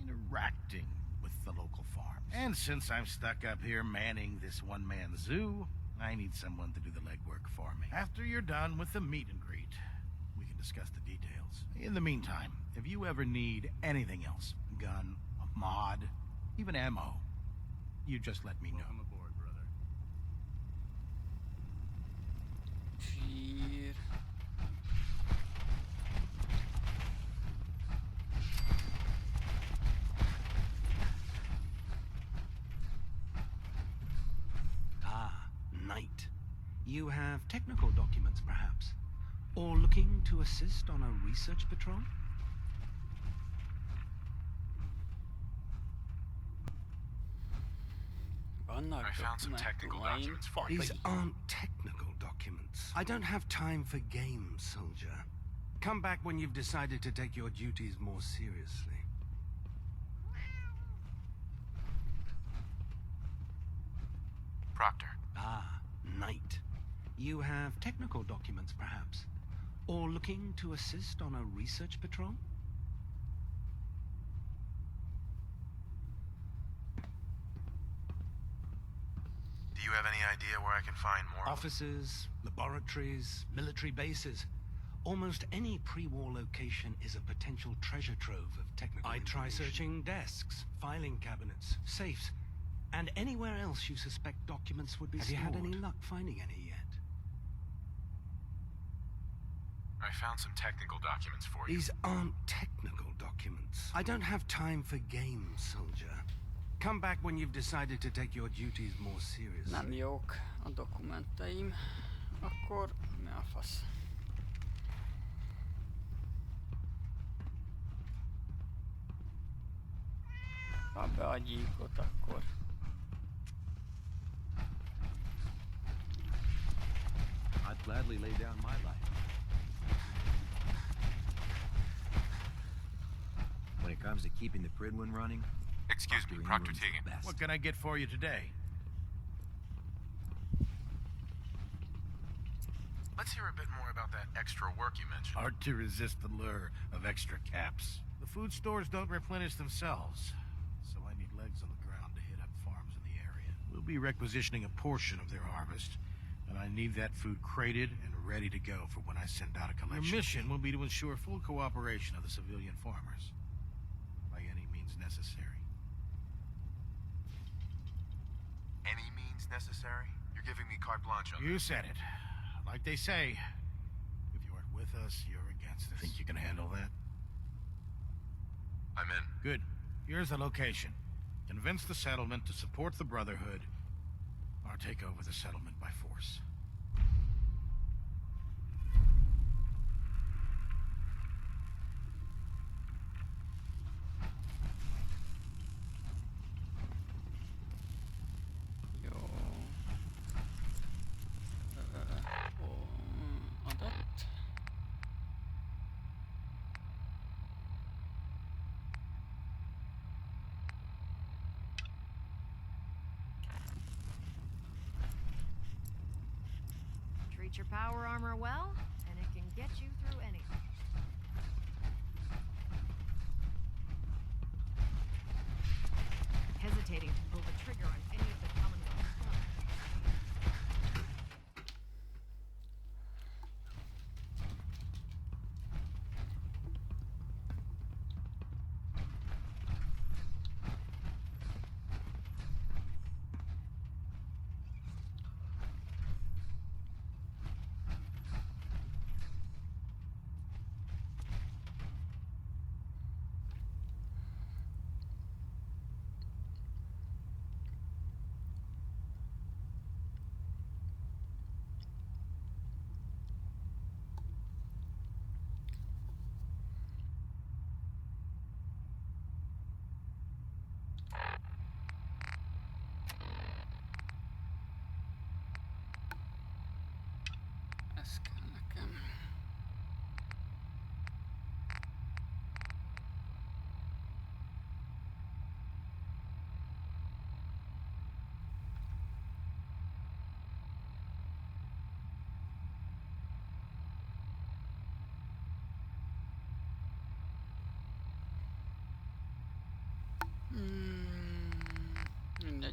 interacting with the local farms. And since I'm stuck up here manning this one-man zoo, I need someone to do the legwork for me. After you're done with the meet and greet, we can discuss the details. In the meantime, if you ever need anything else, a gun, a mod, even ammo, you just let me know. Welcome aboard, brother. Zsír. Knight. You have technical documents, perhaps? Or looking to assist on a research patrol? I found some technical documents for you. These aren't technical documents. I don't have time for games, soldier. Come back when you've decided to take your duties more seriously. Proctor. Knight. You have technical documents, perhaps? Or looking to assist on a research patrol? Do you have any idea where I can find more? Offices, laboratories, military bases. Almost any pre-war location is a potential treasure trove of technical I'd try searching desks, filing cabinets, safes, and anywhere else you suspect documents would be stored. Have you had any luck finding any yet? I found some technical documents for you. These aren't technical documents. I don't have time for games, soldier. Come back when you've decided to take your duties more seriously. Nem jók a dokumenteim. Akkor mi a fasz? Ha be a gyíkot, akkor... I'd gladly lay down my life. When it comes to keeping the Pridwin running... Excuse me, Proctor Tegan. What can I get for you today? Let's hear a bit more about that extra work you mentioned. Hard to resist the lure of extra caps. The food stores don't replenish themselves, so I need legs on the ground to hit up farms in the area. We'll be requisitioning a portion of their harvest, and I need that food crated and ready to go for when I send out a collection. Your mission will be to ensure full cooperation of the civilian farmers, by any means necessary. Any means necessary? You're giving me carte blanche on You said it. Like they say, if you aren't with us, you're against us. Think you can handle that? I'm in. Good. Here's the location. Convince the settlement to support the Brotherhood, or take over the settlement by force. Adott. Treat your power armor well, and it can get you through anything. Hesitating to pull the trigger on any of the Commonwealth forces.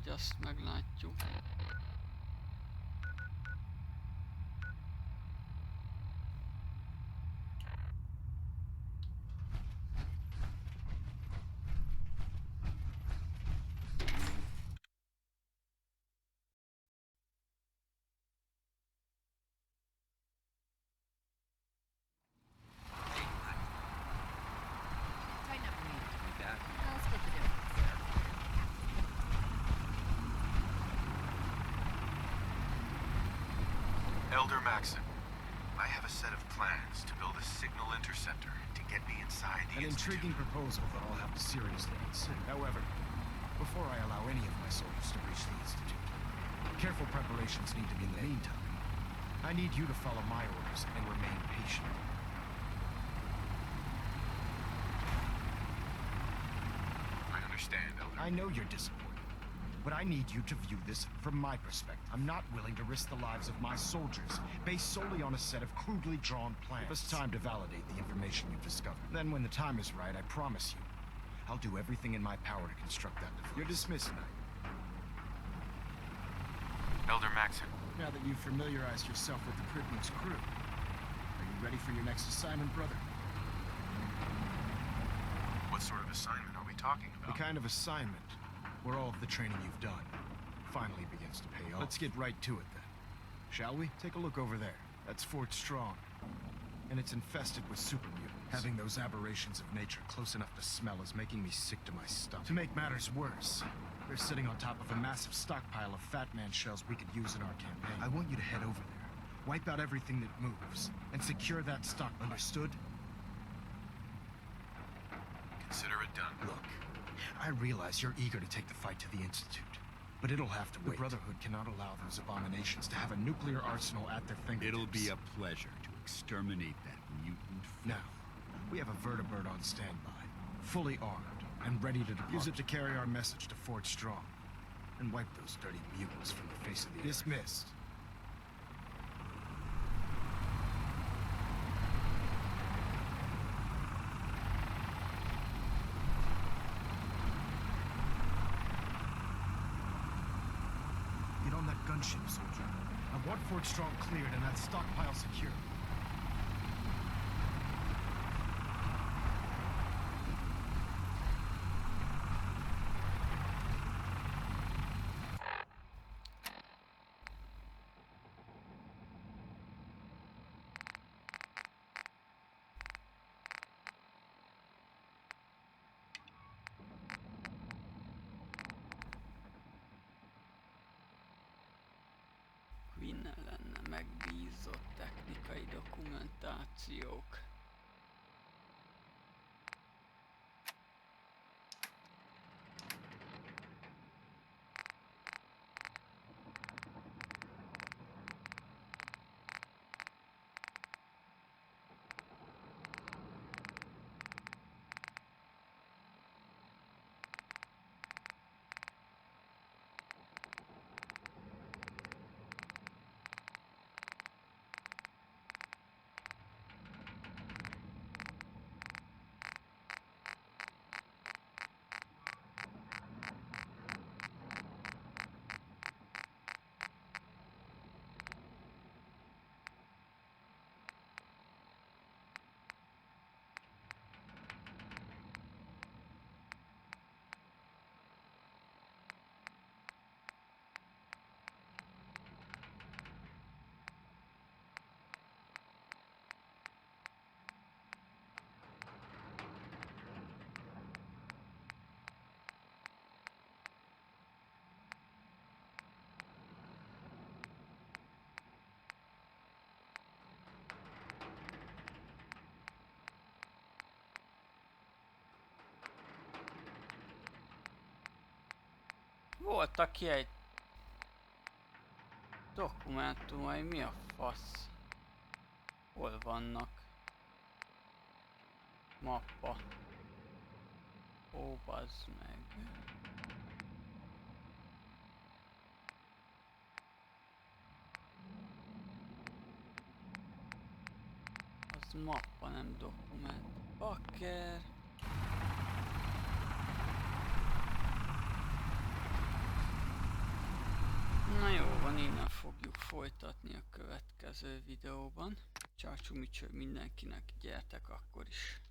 azt meglátjuk. Elder Maxon, I have a set of plans to build a signal interceptor to get me inside the An intriguing proposal that I'll have to seriously consider. However, before I allow any of my soldiers to breach the Institute, careful preparations need to be in the meantime. I need you to follow my orders and remain patient. I understand, Elder. I know you're disappointed, but I need you to view this from my perspective. I'm not willing to risk the lives of my soldiers based solely on a set of crudely drawn plans. Give us time to validate the information you've discovered. Then when the time is right, I promise you, I'll do everything in my power to construct that device. You're dismissed, Knight. Elder Maxon. Now that you've familiarized yourself with the Pridman's crew, are you ready for your next assignment, brother? What sort of assignment are we talking about? The kind of assignment where all of the training you've done finally begins to pay off. Let's get right to it then. Shall we? Take a look over there. That's Fort Strong. And it's infested with super mutants. Having those aberrations of nature close enough to smell is making me sick to my stomach. To make matters worse, they're sitting on top of a massive stockpile of Fat Man shells we could use in our campaign. I want you to head over there, wipe out everything that moves, and secure that stock. Understood? Consider it done. Look, I realize you're eager to take the fight to the Institute, but it'll have to wait. The Brotherhood cannot allow those abominations to have a nuclear arsenal at their fingertips. It'll be a pleasure to exterminate that mutant. Now, we have a vertibird on standby, fully armed, and ready to depart. Use it to carry our message to Fort Strong, and wipe those dirty mutants from the face of the earth. Dismissed. Get on that gunship, soldier. I want Fort Strong cleared and that stockpile secured. Queen lenne megbízott technikai dokumentációk. Volt aki egy dokumentumai, mi a fasz? Hol vannak? Mappa. Ó, bazd meg. Az mappa, nem dokument. Bakker. . Na jó van, innen fogjuk folytatni a következő videóban. Csácsú mindenkinek, gyertek akkor is!